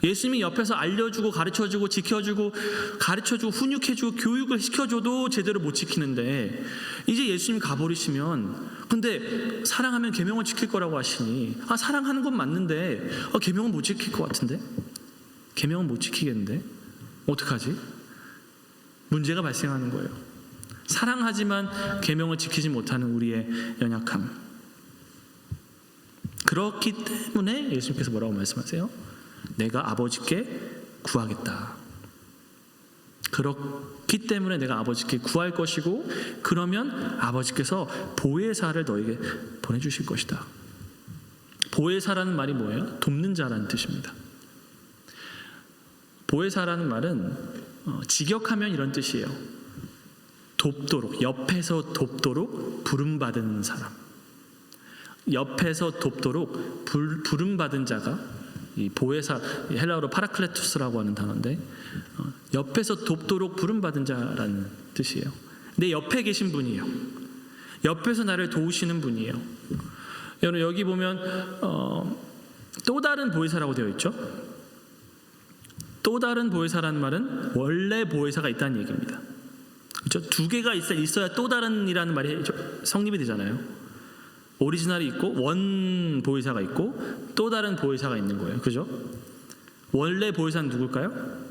예수님이 옆에서 알려주고 가르쳐주고 지켜주고 가르쳐주고 훈육해주고 교육을 시켜줘도 제대로 못 지키는데 이제 예수님이 가버리시면 근데 사랑하면 계명을 지킬 거라고 하시니 사랑하는 건 맞는데 계명은 못 지킬 것 같은데 계명은 못 지키겠는데 어떡하지? 문제가 발생하는 거예요. 사랑하지만 계명을 지키지 못하는 우리의 연약함. 그렇기 때문에 예수님께서 뭐라고 말씀하세요? 내가 아버지께 구하겠다. 그렇기 때문에 내가 아버지께 구할 것이고 그러면 아버지께서 보혜사를 너에게 보내주실 것이다. 보혜사라는 말이 뭐예요? 돕는 자라는 뜻입니다. 보혜사라는 말은 직역하면 이런 뜻이에요. 돕도록, 옆에서 돕도록 부름받은 사람. 옆에서 돕도록 부름받은 자가 이 보혜사, 헬라어로 파라클레투스라고 하는 단어인데 옆에서 돕도록 부름받은 자라는 뜻이에요. 내 옆에 계신 분이에요. 옆에서 나를 도우시는 분이에요. 여러분 여기 보면 또 다른 보혜사라고 되어 있죠. 또 다른 보혜사라는 말은 원래 보혜사가 있다는 얘기입니다. 그렇죠? 두 개가 있어야 또 다른이라는 말이 성립이 되잖아요. 오리지널이 있고 원 보혜사가 있고 또 다른 보혜사가 있는 거예요. 그죠? 원래 보혜사는 누굴까요?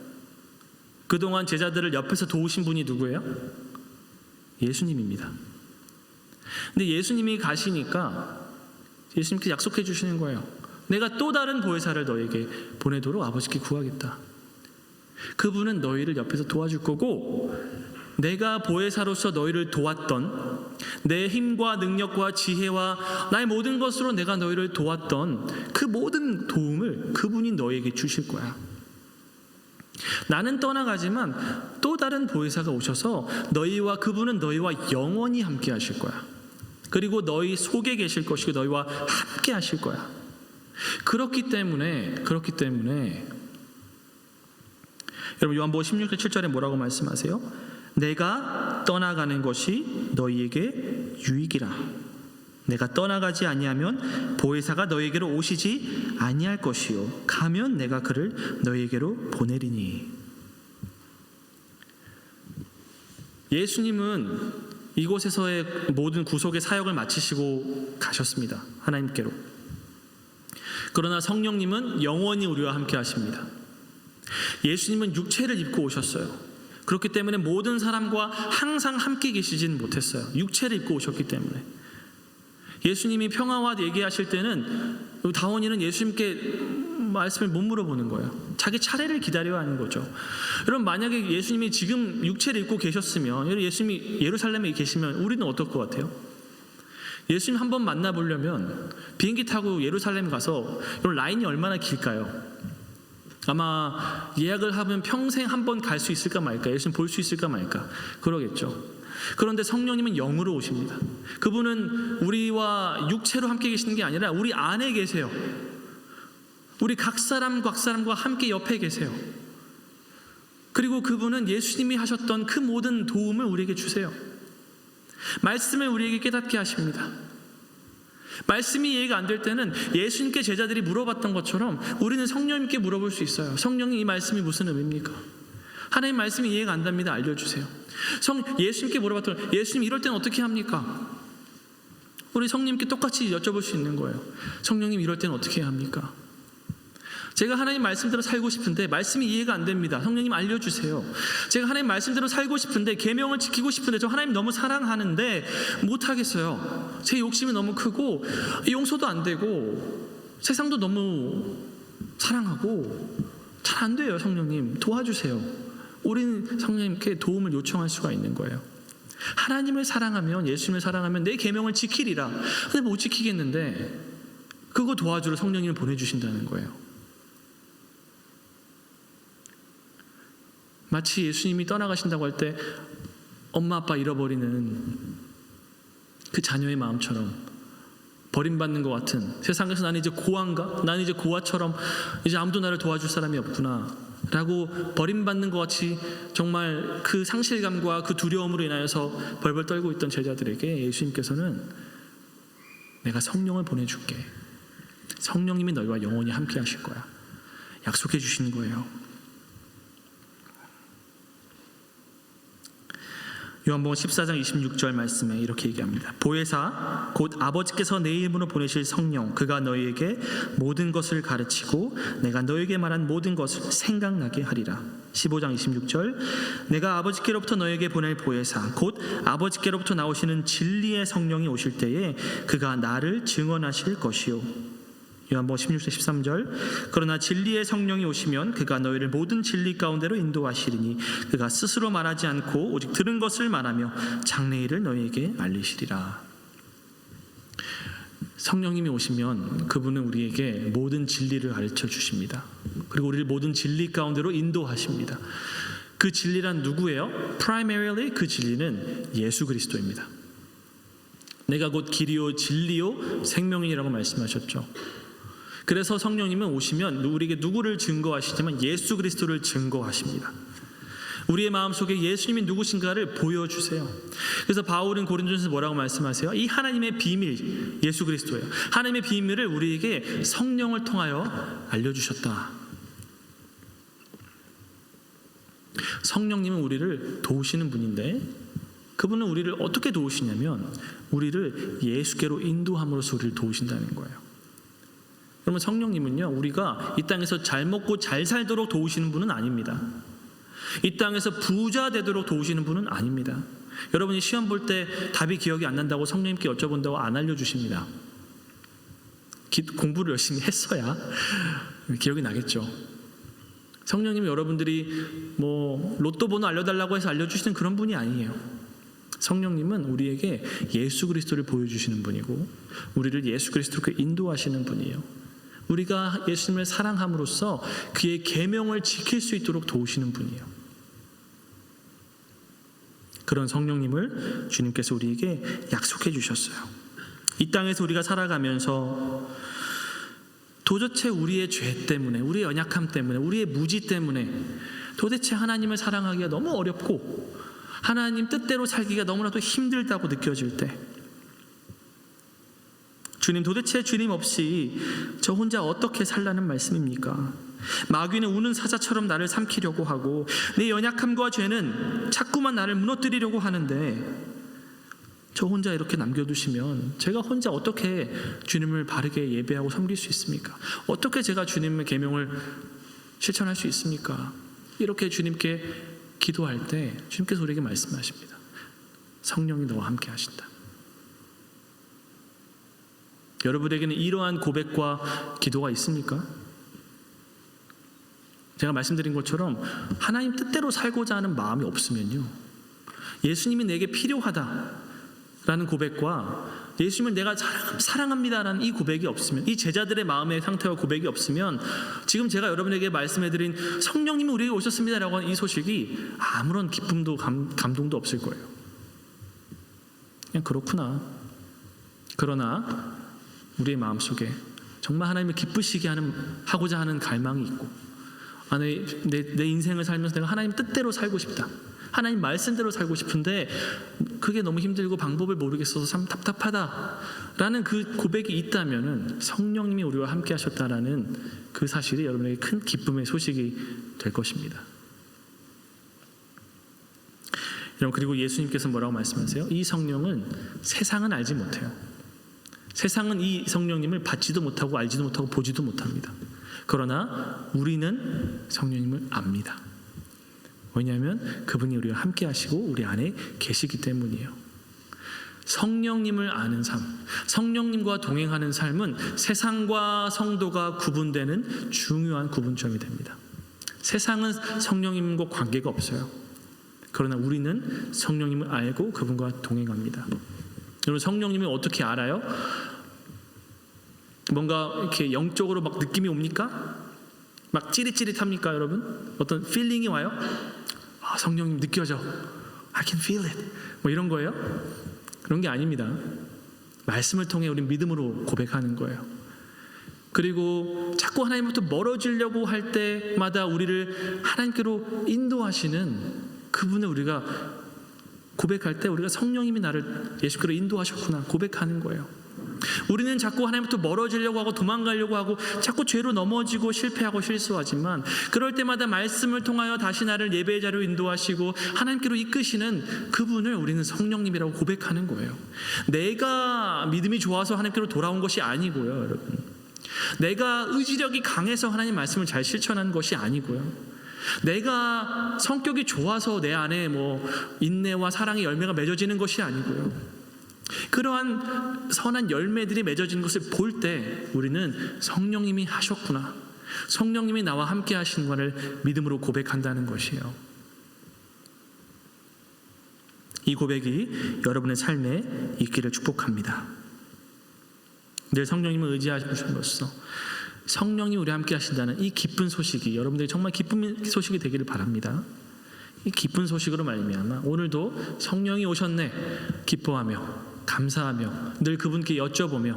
그동안 제자들을 옆에서 도우신 분이 누구예요? 예수님입니다. 근데 예수님이 가시니까 예수님께 약속해 주시는 거예요. 내가 또 다른 보혜사를 너에게 보내도록 아버지께 구하겠다. 그분은 너희를 옆에서 도와줄 거고 내가 보혜사로서 너희를 도왔던 내 힘과 능력과 지혜와 나의 모든 것으로 내가 너희를 도왔던 그 모든 도움을 그분이 너희에게 주실 거야. 나는 떠나가지만 또 다른 보혜사가 오셔서 그분은 너희와 영원히 함께 하실 거야. 그리고 너희 속에 계실 것이고 너희와 함께 하실 거야. 그렇기 때문에 여러분 요한복음 16장 7절에 뭐라고 말씀하세요? 내가 떠나가는 것이 너희에게 유익이라. 내가 떠나가지 아니하면 보혜사가 너희에게로 오시지 아니할 것이요 가면 내가 그를 너희에게로 보내리니. 예수님은 이곳에서의 모든 구속의 사역을 마치시고 가셨습니다. 하나님께로. 그러나 성령님은 영원히 우리와 함께 하십니다. 예수님은 육체를 입고 오셨어요. 그렇기 때문에 모든 사람과 항상 함께 계시진 못했어요. 육체를 입고 오셨기 때문에. 예수님이 평화와 얘기하실 때는 다원이는 예수님께 말씀을 못 물어보는 거예요. 자기 차례를 기다려야 하는 거죠. 여러분, 만약에 예수님이 지금 육체를 입고 계셨으면, 예수님이 예루살렘에 계시면 우리는 어떨 것 같아요? 예수님 한번 만나보려면 비행기 타고 예루살렘 가서 라인이 얼마나 길까요? 아마 예약을 하면 평생 한 번 갈 수 있을까 말까, 예수님 볼 수 있을까 말까 그러겠죠. 그런데 성령님은 영으로 오십니다. 그분은 우리와 육체로 함께 계시는 게 아니라 우리 안에 계세요. 우리 각 사람과 함께 옆에 계세요. 그리고 그분은 예수님이 하셨던 그 모든 도움을 우리에게 주세요. 말씀을 우리에게 깨닫게 하십니다. 말씀이 이해가 안 될 때는 예수님께 제자들이 물어봤던 것처럼 우리는 성령님께 물어볼 수 있어요. 성령님, 이 말씀이 무슨 의미입니까? 하나님 말씀이 이해가 안 됩니다. 알려주세요. 예수님께 물어봤더니 예수님 이럴 때는 어떻게 합니까? 우리 성령님께 똑같이 여쭤볼 수 있는 거예요. 성령님 이럴 때는 어떻게 해야 합니까? 제가 하나님 말씀대로 살고 싶은데 말씀이 이해가 안 됩니다. 성령님 알려주세요. 제가 하나님 말씀대로 살고 싶은데 계명을 지키고 싶은데 저 하나님 너무 사랑하는데 못하겠어요. 제 욕심이 너무 크고 용서도 안 되고 세상도 너무 사랑하고 잘 안 돼요. 성령님 도와주세요. 우리는 성령님께 도움을 요청할 수가 있는 거예요. 하나님을 사랑하면, 예수님을 사랑하면 내 계명을 지키리라. 근데 못 지키겠는데 그거 도와주러 성령님을 보내주신다는 거예요. 마치 예수님이 떠나가신다고 할 때 엄마 아빠 잃어버리는 그 자녀의 마음처럼 버림받는 것 같은, 세상에서 나는 이제 고아인가? 나는 이제 고아처럼 이제 아무도 나를 도와줄 사람이 없구나 라고 버림받는 것 같이 정말 그 상실감과 그 두려움으로 인하여서 벌벌 떨고 있던 제자들에게 예수님께서는 내가 성령을 보내줄게. 성령님이 너희와 영원히 함께 하실 거야. 약속해 주시는 거예요. 요한복음 14장 26절 말씀에 이렇게 얘기합니다. 보혜사 곧 아버지께서 내 이름으로 보내실 성령, 그가 너희에게 모든 것을 가르치고 내가 너희에게 말한 모든 것을 생각나게 하리라. 15장 26절 내가 아버지께로부터 너희에게 보낼 보혜사 곧 아버지께로부터 나오시는 진리의 성령이 오실 때에 그가 나를 증언하실 것이요. 요한복음 16장 13절 그러나 진리의 성령이 오시면 그가 너희를 모든 진리 가운데로 인도하시리니 그가 스스로 말하지 않고 오직 들은 것을 말하며 장래일을 너희에게 알리시리라. 성령님이 오시면 그분은 우리에게 모든 진리를 가르쳐 주십니다. 그리고 우리를 모든 진리 가운데로 인도하십니다. 그 진리란 누구예요? Primarily 그 진리는 예수 그리스도입니다. 내가 곧 길이요 진리요 생명이라고 말씀하셨죠. 그래서 성령님은 오시면 우리에게 누구를 증거하시지만 예수 그리스도를 증거하십니다. 우리의 마음속에 예수님이 누구신가를 보여주세요. 그래서 바울은 고린도전서에서 뭐라고 말씀하세요? 이 하나님의 비밀, 예수 그리스도예요. 하나님의 비밀을 우리에게 성령을 통하여 알려주셨다. 성령님은 우리를 도우시는 분인데 그분은 우리를 어떻게 도우시냐면 우리를 예수께로 인도함으로써 우리를 도우신다는 거예요. 그러면 성령님은요, 우리가 이 땅에서 잘 먹고 잘 살도록 도우시는 분은 아닙니다. 이 땅에서 부자 되도록 도우시는 분은 아닙니다. 여러분이 시험 볼 때 답이 기억이 안 난다고 성령님께 여쭤본다고 안 알려주십니다. 공부를 열심히 했어야 기억이 나겠죠. 성령님이 여러분들이 뭐 로또 번호 알려달라고 해서 알려주시는 그런 분이 아니에요. 성령님은 우리에게 예수 그리스도를 보여주시는 분이고 우리를 예수 그리스도로 인도하시는 분이에요. 우리가 예수님을 사랑함으로써 그의 계명을 지킬 수 있도록 도우시는 분이에요. 그런 성령님을 주님께서 우리에게 약속해 주셨어요. 이 땅에서 우리가 살아가면서 도대체 우리의 죄 때문에, 우리의 연약함 때문에, 우리의 무지 때문에 도대체 하나님을 사랑하기가 너무 어렵고 하나님 뜻대로 살기가 너무나도 힘들다고 느껴질 때 주님, 도대체 주님 없이 저 혼자 어떻게 살라는 말씀입니까? 마귀는 우는 사자처럼 나를 삼키려고 하고 내 연약함과 죄는 자꾸만 나를 무너뜨리려고 하는데 저 혼자 이렇게 남겨두시면 제가 혼자 어떻게 주님을 바르게 예배하고 섬길 수 있습니까? 어떻게 제가 주님의 계명을 실천할 수 있습니까? 이렇게 주님께 기도할 때 주님께서 우리에게 말씀하십니다. 성령이 너와 함께 하신다. 여러분에게는 이러한 고백과 기도가 있습니까? 제가 말씀드린 것처럼 하나님 뜻대로 살고자 하는 마음이 없으면요, 예수님이 내게 필요하다라는 고백과 예수님을 내가 사랑합니다라는 이 고백이 없으면, 이 제자들의 마음의 상태와 고백이 없으면 지금 제가 여러분에게 말씀해드린 성령님이 우리에게 오셨습니다라고 하는 이 소식이 아무런 기쁨도 감동도 없을 거예요. 그냥 그렇구나. 그러나 우리의 마음속에 정말 하나님을 기쁘시게 하고자 하는 갈망이 있고, 내 인생을 살면서 내가 하나님 뜻대로 살고 싶다, 하나님 말씀대로 살고 싶은데 그게 너무 힘들고 방법을 모르겠어서 참 답답하다라는 그 고백이 있다면 성령님이 우리와 함께 하셨다라는 그 사실이 여러분에게 큰 기쁨의 소식이 될 것입니다. 여러분, 그리고 예수님께서 뭐라고 말씀하세요? 이 성령은 세상은 알지 못해요. 세상은 이 성령님을 받지도 못하고 알지도 못하고 보지도 못합니다. 그러나 우리는 성령님을 압니다. 왜냐하면 그분이 우리와 함께 하시고 우리 안에 계시기 때문이에요. 성령님을 아는 삶, 성령님과 동행하는 삶은 세상과 성도가 구분되는 중요한 구분점이 됩니다. 세상은 성령님과 관계가 없어요. 그러나 우리는 성령님을 알고 그분과 동행합니다. 여러분, 성령님을 어떻게 알아요? 뭔가 이렇게 영적으로 막 느낌이 옵니까? 막 찌릿찌릿합니까, 여러분? 어떤 필링이 와요? 성령님 느껴져. I can feel it. 뭐 이런 거예요? 그런 게 아닙니다. 말씀을 통해 우리 믿음으로 고백하는 거예요. 그리고 자꾸 하나님부터 멀어지려고 할 때마다 우리를 하나님께로 인도하시는 그분을 우리가 고백할 때 우리가 성령님이 나를 예수께로 인도하셨구나 고백하는 거예요. 우리는 자꾸 하나님부터 멀어지려고 하고 도망가려고 하고 자꾸 죄로 넘어지고 실패하고 실수하지만 그럴 때마다 말씀을 통하여 다시 나를 예배의 자리로 인도하시고 하나님께로 이끄시는 그분을 우리는 성령님이라고 고백하는 거예요. 내가 믿음이 좋아서 하나님께로 돌아온 것이 아니고요, 여러분. 내가 의지력이 강해서 하나님 말씀을 잘 실천하는 것이 아니고요. 내가 성격이 좋아서 내 안에 인내와 사랑의 열매가 맺어지는 것이 아니고요. 그러한 선한 열매들이 맺어지는 것을 볼 때 우리는 성령님이 하셨구나, 성령님이 나와 함께 하신 것을 믿음으로 고백한다는 것이에요. 이 고백이 여러분의 삶에 있기를 축복합니다. 늘 성령님을 의지하심으로써 성령이 우리와 함께 하신다는 이 기쁜 소식이 여러분들이 정말 기쁜 소식이 되기를 바랍니다. 이 기쁜 소식으로 말미암아 오늘도 성령이 오셨네 기뻐하며 감사하며 늘 그분께 여쭤보며,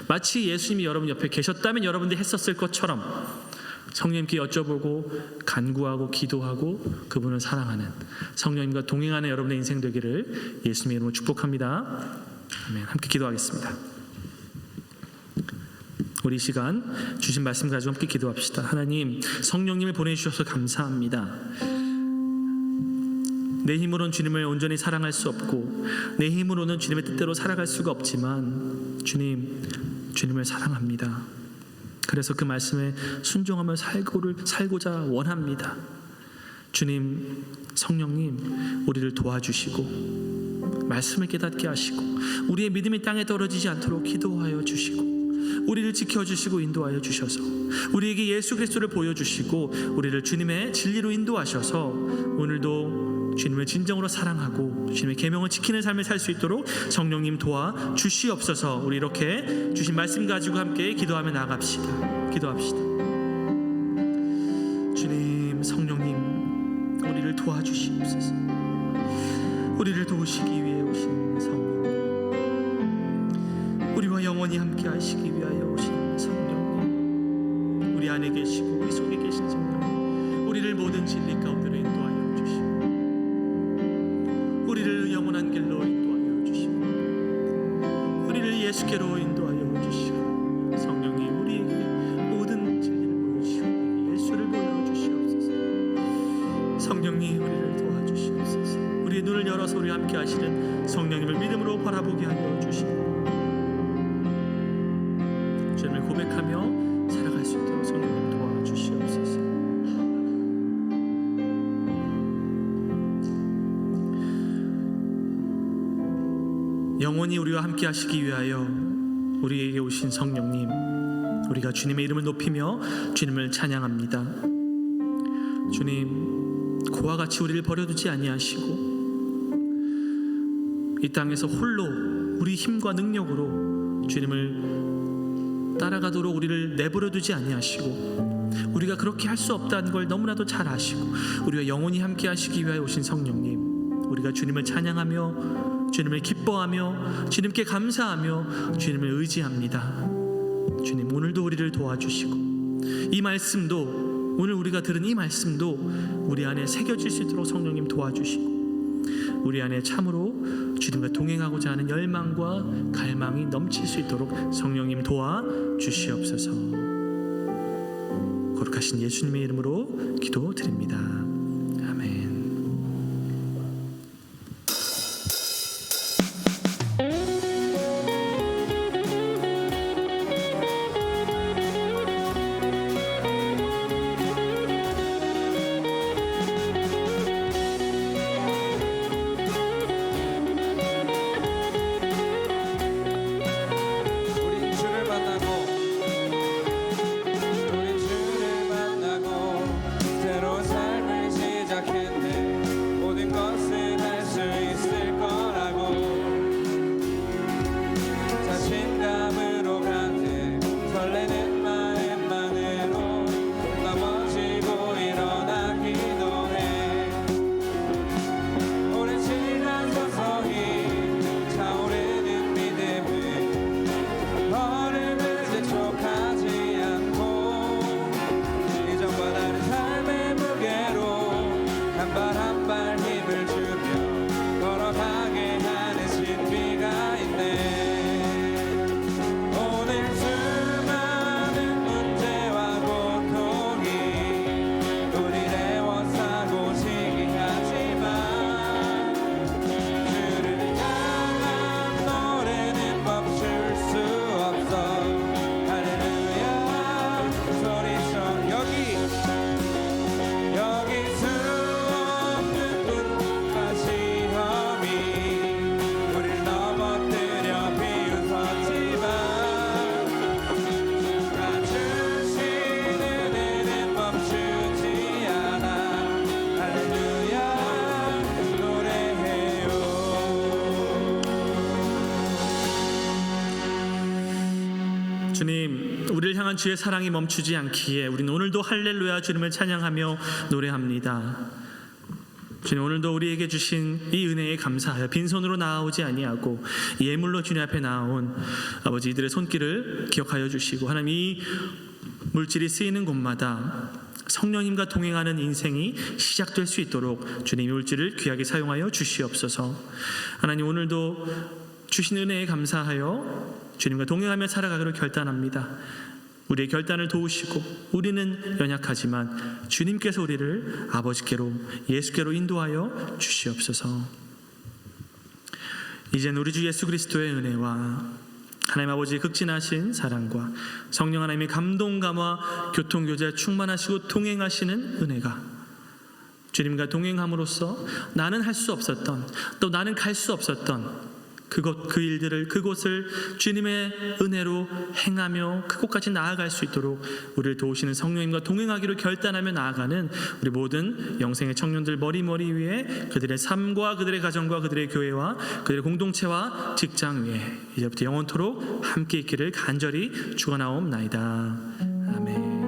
마치 예수님이 여러분 옆에 계셨다면 여러분들이 했었을 것처럼 성령님께 여쭤보고 간구하고 기도하고 그분을 사랑하는 성령님과 동행하는 여러분의 인생 되기를 예수님의 이름으로 축복합니다. 아멘. 함께 기도하겠습니다. 우리 이 시간 주신 말씀 가지고 함께 기도합시다. 하나님, 성령님을 보내주셔서 감사합니다. 내 힘으로는 주님을 온전히 사랑할 수 없고 내 힘으로는 주님의 뜻대로 살아갈 수가 없지만 주님을 사랑합니다. 그래서 그 말씀에 순종하며 살고자 원합니다. 주님, 성령님, 우리를 도와주시고 말씀을 깨닫게 하시고 우리의 믿음이 땅에 떨어지지 않도록 기도하여 주시고 우리를 지켜주시고 인도하여 주셔서 우리에게 예수 그리스도를 보여주시고 우리를 주님의 진리로 인도하셔서 오늘도 주님을 진정으로 사랑하고 주님의 계명을 지키는 삶을 살 수 있도록 성령님 도와 주시옵소서. 우리 이렇게 주신 말씀 가지고 함께 기도하며 나아갑시다. 기도합시다. 주님, 성령님, 우리를 도와주시옵소서. 우리를 도우시기 위해 오신 성령, 우리와 영원히 함께 하시기 위하여 오신 성령님, 우리 안에 계시고 우리 속에 계신 성령님, 우리를 모든 진리 가운데로 인도하여 주시고 우리를 영원한 길로 인도하여 주시고 우리를 예수께로 인도하여 주시고 눈을 열어서 우리와 함께 하시는 성령님을 믿음으로 바라보게 하여 주시고 주님을 고백하며 살아갈 수 있도록 성령님 도와주시옵소서. 영원히 우리와 함께 하시기 위하여 우리에게 오신 성령님, 우리가 주님의 이름을 높이며 주님을 찬양합니다. 주님, 그와 같이 우리를 버려두지 아니하시고 이 땅에서 홀로 우리 힘과 능력으로 주님을 따라가도록 우리를 내버려두지 아니하시고 우리가 그렇게 할 수 없다는 걸 너무나도 잘 아시고 우리가 영원히 함께 하시기 위하여 오신 성령님, 우리가 주님을 찬양하며 주님을 기뻐하며 주님께 감사하며 주님을 의지합니다. 주님, 오늘도 우리를 도와주시고 이 말씀도, 오늘 우리가 들은 이 말씀도 우리 안에 새겨질 수 있도록 성령님 도와주시고 우리 안에 참으로 주님과 동행하고자 하는 열망과 갈망이 넘칠 수 있도록 성령님 도와주시옵소서. 거룩하신 예수님의 이름으로 기도드립니다. 아멘. 주님, 우리를 향한 주의 사랑이 멈추지 않기에 우리는 오늘도 할렐루야 주님을 찬양하며 노래합니다. 주님, 오늘도 우리에게 주신 이 은혜에 감사하여 빈손으로 나아오지 아니하고 예물로 주님 앞에 나아온 아버지 이들의 손길을 기억하여 주시고, 하나님, 이 물질이 쓰이는 곳마다 성령님과 동행하는 인생이 시작될 수 있도록 주님 이 물질을 귀하게 사용하여 주시옵소서. 하나님, 오늘도 주신 은혜에 감사하여 주님과 동행하며 살아가기로 결단합니다. 우리의 결단을 도우시고 우리는 연약하지만 주님께서 우리를 아버지께로 예수께로 인도하여 주시옵소서. 이제는 우리 주 예수 그리스도의 은혜와 하나님 아버지의 극진하신 사랑과 성령 하나님의 감동감화 교통교제 충만하시고 동행하시는 은혜가 주님과 동행함으로써 나는 할 수 없었던, 또 나는 갈 수 없었던 그 일들을, 그곳을 주님의 은혜로 행하며 그곳까지 나아갈 수 있도록 우리를 도우시는 성령님과 동행하기로 결단하며 나아가는 우리 모든 영생의 청년들 머리머리 위에 그들의 삶과 그들의 가정과 그들의 교회와 그들의 공동체와 직장 위에 이제부터 영원토록 함께 있기를 간절히 축원하옵나이다. 아멘.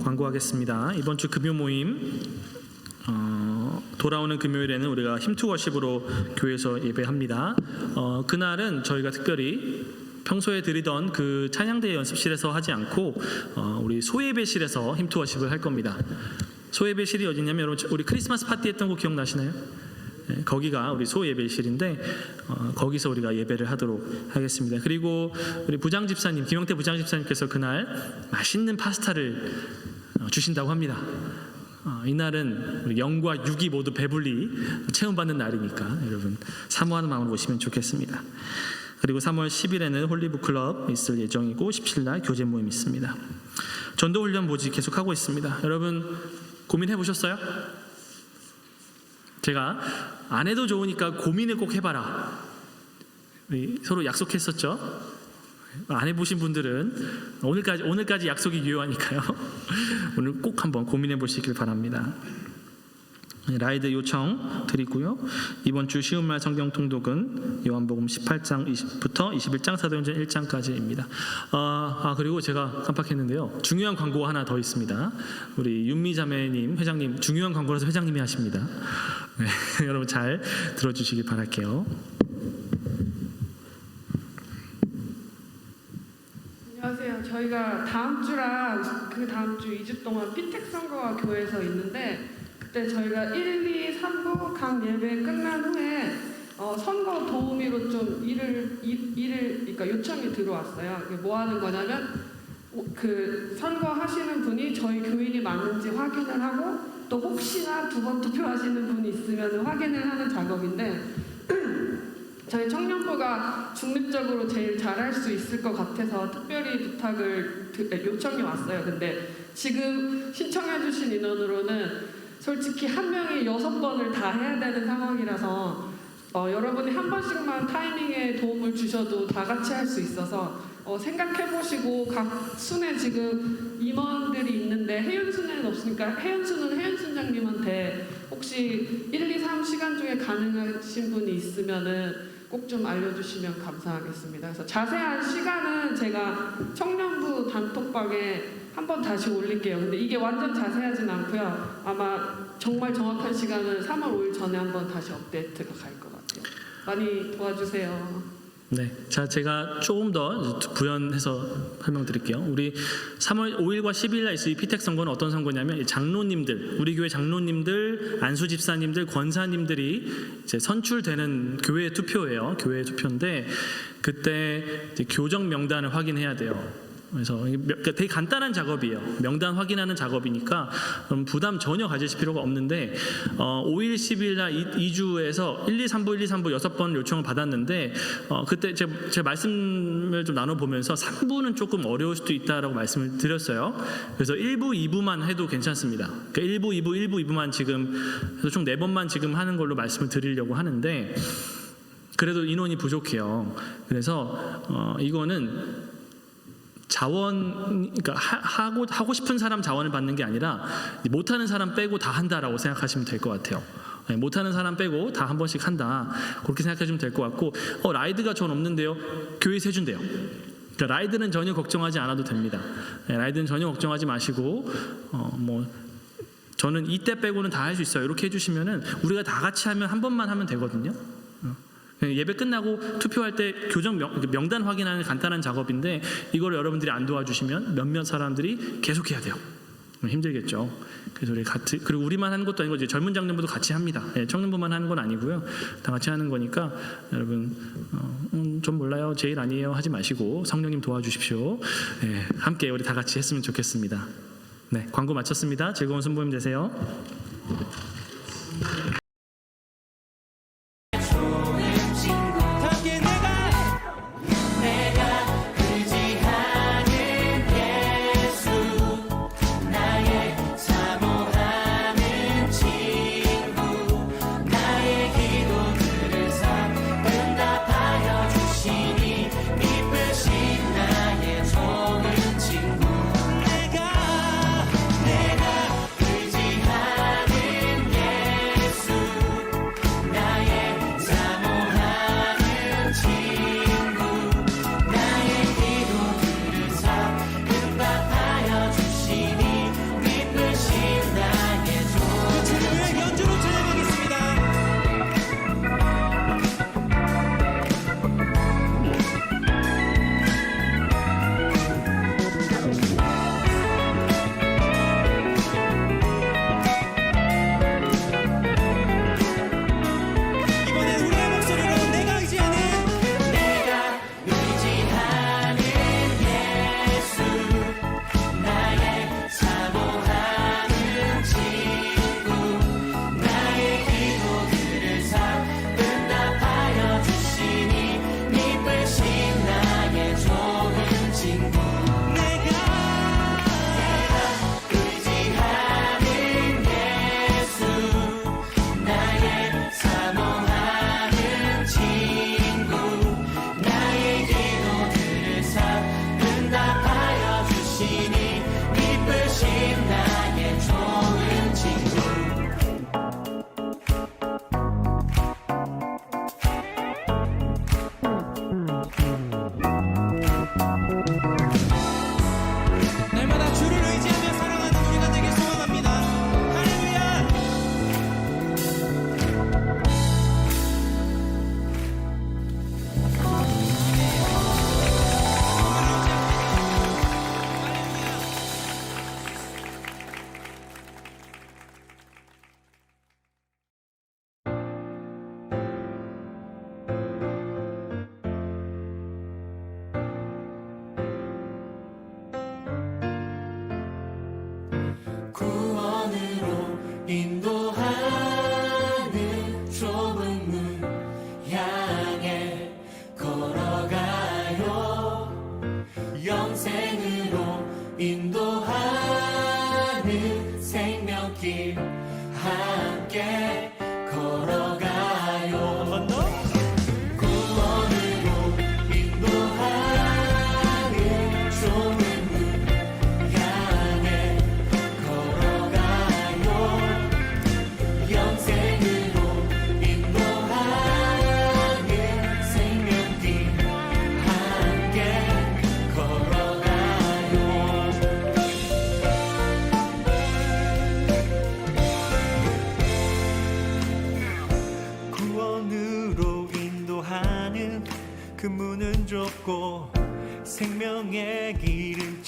광고하겠습니다. 이번 주 금요 모임 돌아오는 금요일에는 우리가 힘투 워십으로 교회에서 예배합니다. 그날은 저희가 특별히 평소에 드리던 그 찬양대 연습실에서 하지 않고 우리 소예배실에서 힘투 워십을 할 겁니다. 소예배실이 어디냐면 여러분, 우리 크리스마스 파티 했던 거 기억나시나요? 거기가 우리 소예배실인데 거기서 우리가 예배를 하도록 하겠습니다. 그리고 우리 부장집사님, 김영태 부장집사님께서 그날 맛있는 파스타를 주신다고 합니다. 이날은 우리 영과 육이 모두 배불리 체험받는 날이니까 여러분 사모하는 마음으로 오시면 좋겠습니다. 그리고 3월 10일에는 홀리북클럽 있을 예정이고 17날 교제 모임 있습니다. 전도훈련 모집 계속하고 있습니다. 여러분 고민해 보셨어요? 제가 안 해도 좋으니까 고민을 꼭 해봐라. 우리 서로 약속했었죠? 안 해보신 분들은 오늘까지 약속이 유효하니까요. 오늘 꼭 한번 고민해 보시길 바랍니다. 라이드 요청 드리고요. 이번 주 쉬운 말 성경 통독은 요한복음 18장부터 21장 사도행전 1장까지입니다. 그리고 제가 깜빡했는데요. 중요한 광고가 하나 더 있습니다. 우리 윤미 자매님 회장님 중요한 광고라서 회장님이 하십니다. 네, 여러분 잘 들어주시길 바랄게요. 안녕하세요. 저희가 다음 주랑 그 다음 주 2주 동안 피택 선거가 교회에서 있는데 그때 저희가 1, 2, 3부 각 예배 끝난 후에 선거 도우미로 좀 그러니까 요청이 들어왔어요. 이게 뭐 하는 거냐면 그 선거하시는 분이 저희 교인이 맞는지 확인을 하고 또 혹시나 2번 투표하시는 분이 있으면 확인을 하는 작업인데 저희 청년부가 중립적으로 제일 잘할 수 있을 것 같아서 특별히 요청이 왔어요. 근데 지금 신청해주신 인원으로는 솔직히 한 명이 6번을 다 해야 되는 상황이라서 여러분이 한 번씩만 타이밍에 도움을 주셔도 다 같이 할 수 있어서 생각해보시고 각 순에 지금 임원들이 있는데 해윤순에는 없으니까 해윤순은 해윤순장님한테 혹시 1, 2, 3 시간 중에 가능하신 분이 있으면은 꼭 좀 알려주시면 감사하겠습니다. 그래서 자세한 시간은 제가 청년부 단톡방에 한번 다시 올릴게요. 근데 이게 완전 자세하진 않고요. 아마 정말 정확한 시간은 3월 5일 전에 한번 다시 업데이트가 갈 것 같아요. 많이 도와주세요. 네, 자 제가 조금 더 부연해서 설명드릴게요. 우리 3월 5일과 10일날 있을 이 피택 선거는 어떤 선거냐면 장로님들, 우리 교회 장로님들, 안수 집사님들, 권사님들이 이제 선출되는 교회 투표예요. 교회 투표인데 그때 이제 교정 명단을 확인해야 돼요. 그래서 되게 간단한 작업이에요. 명단 확인하는 작업이니까 부담 전혀 가지실 필요가 없는데 5일, 10일 날 2주에서 1, 2, 3부, 1, 2, 3부 6번 요청을 받았는데 그때 제가 말씀을 좀 나눠보면서 3부는 조금 어려울 수도 있다라고 말씀을 드렸어요. 그래서 1부, 2부만 해도 괜찮습니다. 그러니까 1부, 2부, 1부, 2부만 지금 해서 총 4번만 지금 하는 걸로 말씀을 드리려고 하는데 그래도 인원이 부족해요. 그래서 이거는 자원, 그러니까 하고 싶은 사람 자원을 받는 게 아니라 못하는 사람 빼고 다 한다라고 생각하시면 될 것 같아요. 못하는 사람 빼고 다 한 번씩 한다 그렇게 생각하시면 될 것 같고 라이드가 전 없는데요. 교회에서 해준대요. 그러니까 라이드는 전혀 걱정하지 않아도 됩니다. 라이드는 전혀 걱정하지 마시고 저는 이때 빼고는 다 할 수 있어요. 이렇게 해주시면은 우리가 다 같이 하면 한 번만 하면 되거든요. 예배 끝나고 투표할 때 교정 명단 확인하는 간단한 작업인데 이걸 여러분들이 안 도와주시면 몇몇 사람들이 계속 해야 돼요. 힘들겠죠. 그래서 우리 같이 그리고 우리만 하는 것도 아니고 이제 젊은 장년부도 같이 합니다. 청년부만 하는 건 아니고요. 다 같이 하는 거니까 여러분 좀 몰라요. 제 일 아니에요. 하지 마시고 성령님 도와주십시오. 함께 우리 다 같이 했으면 좋겠습니다. 네, 광고 마쳤습니다. 즐거운 순복음 되세요.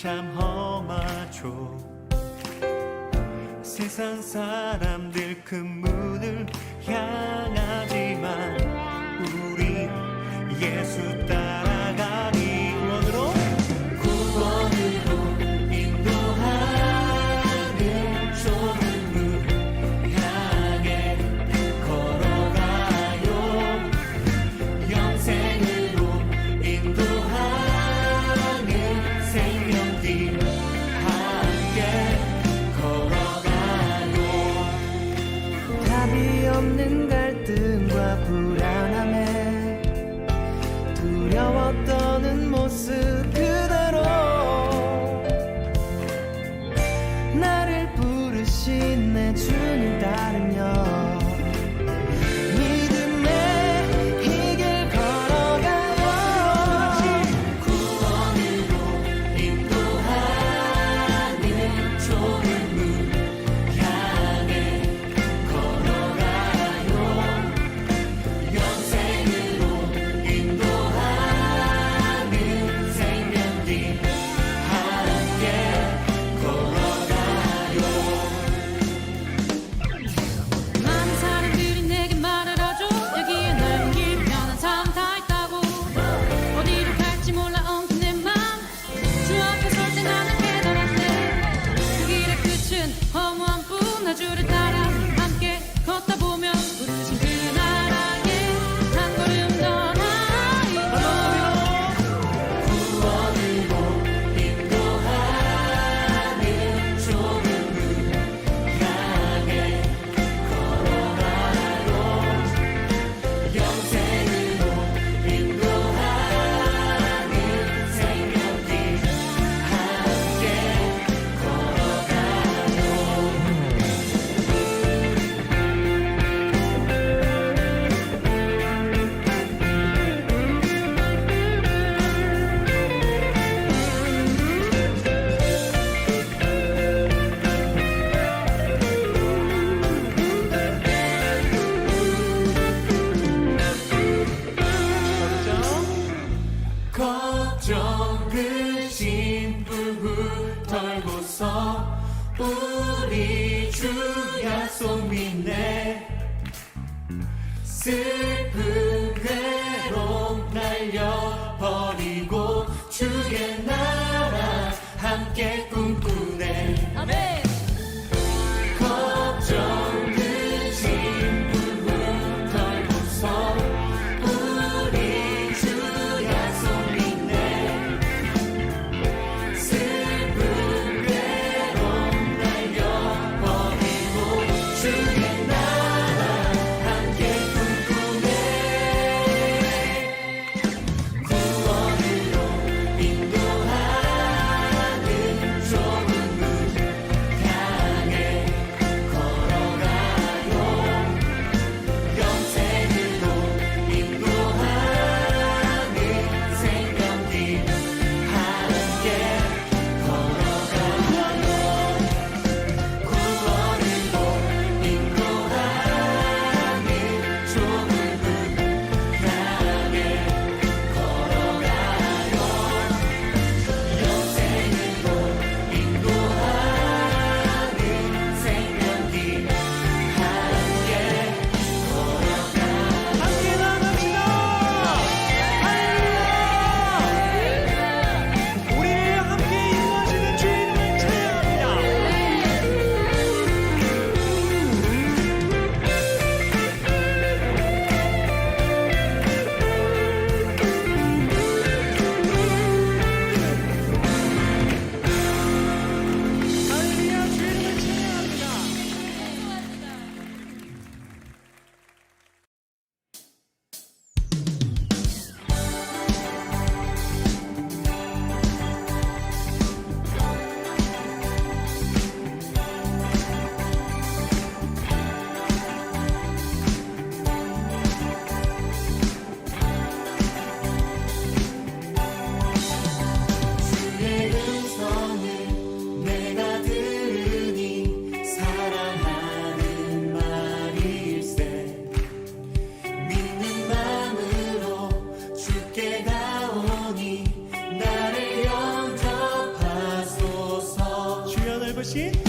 참 험하죠. 세상 사람들 그 문을 향하지만 우리 예수 따라가니 구원으로 인도하는 좁은 문 향해 걸어가요. 영생으로 인도하는 생명길 함께 걸어가요. 답이 없는 갈등과 불안함에 두려워 떠는 모습 그대로 나를 부르신 내 주님 따르며 믿음의 이 길 걸어가요. 구원으로 인도하는 좁은 문 향해 걸어가요. 영생으로 인도하는 생명길 함께 걸어가요. 많은 사람들이 내게 말을 하죠. 여기에 넓은 길 편한 삶 다 있다고. 어디로 갈지 몰라 엉킨 내 맘. 주 앞에 설 때 나는 깨달았네. 그 길의 끝은 허무한 뿐. 나 주를 따라 함께 걷다 보면 부르신 그 나라에 한 걸음 더 나아가요. 구원으로 인도하는 좁은 문 향해 걸어가요. 영생으로 인도하는 생명길 함께 걱정 근심 불후 털고서 우리 주 약속 믿네. 슬픈 괴로움 날려버리고 주의 나라 함께 꿈꾸네. 아멘. 걱정 근심 불후 털고서 우리 주 약속 믿네. 슬픈 괴로움 날려버리고 주의 나라 함께 꿈꾸네. 구원으로 인도하는 좁은 같이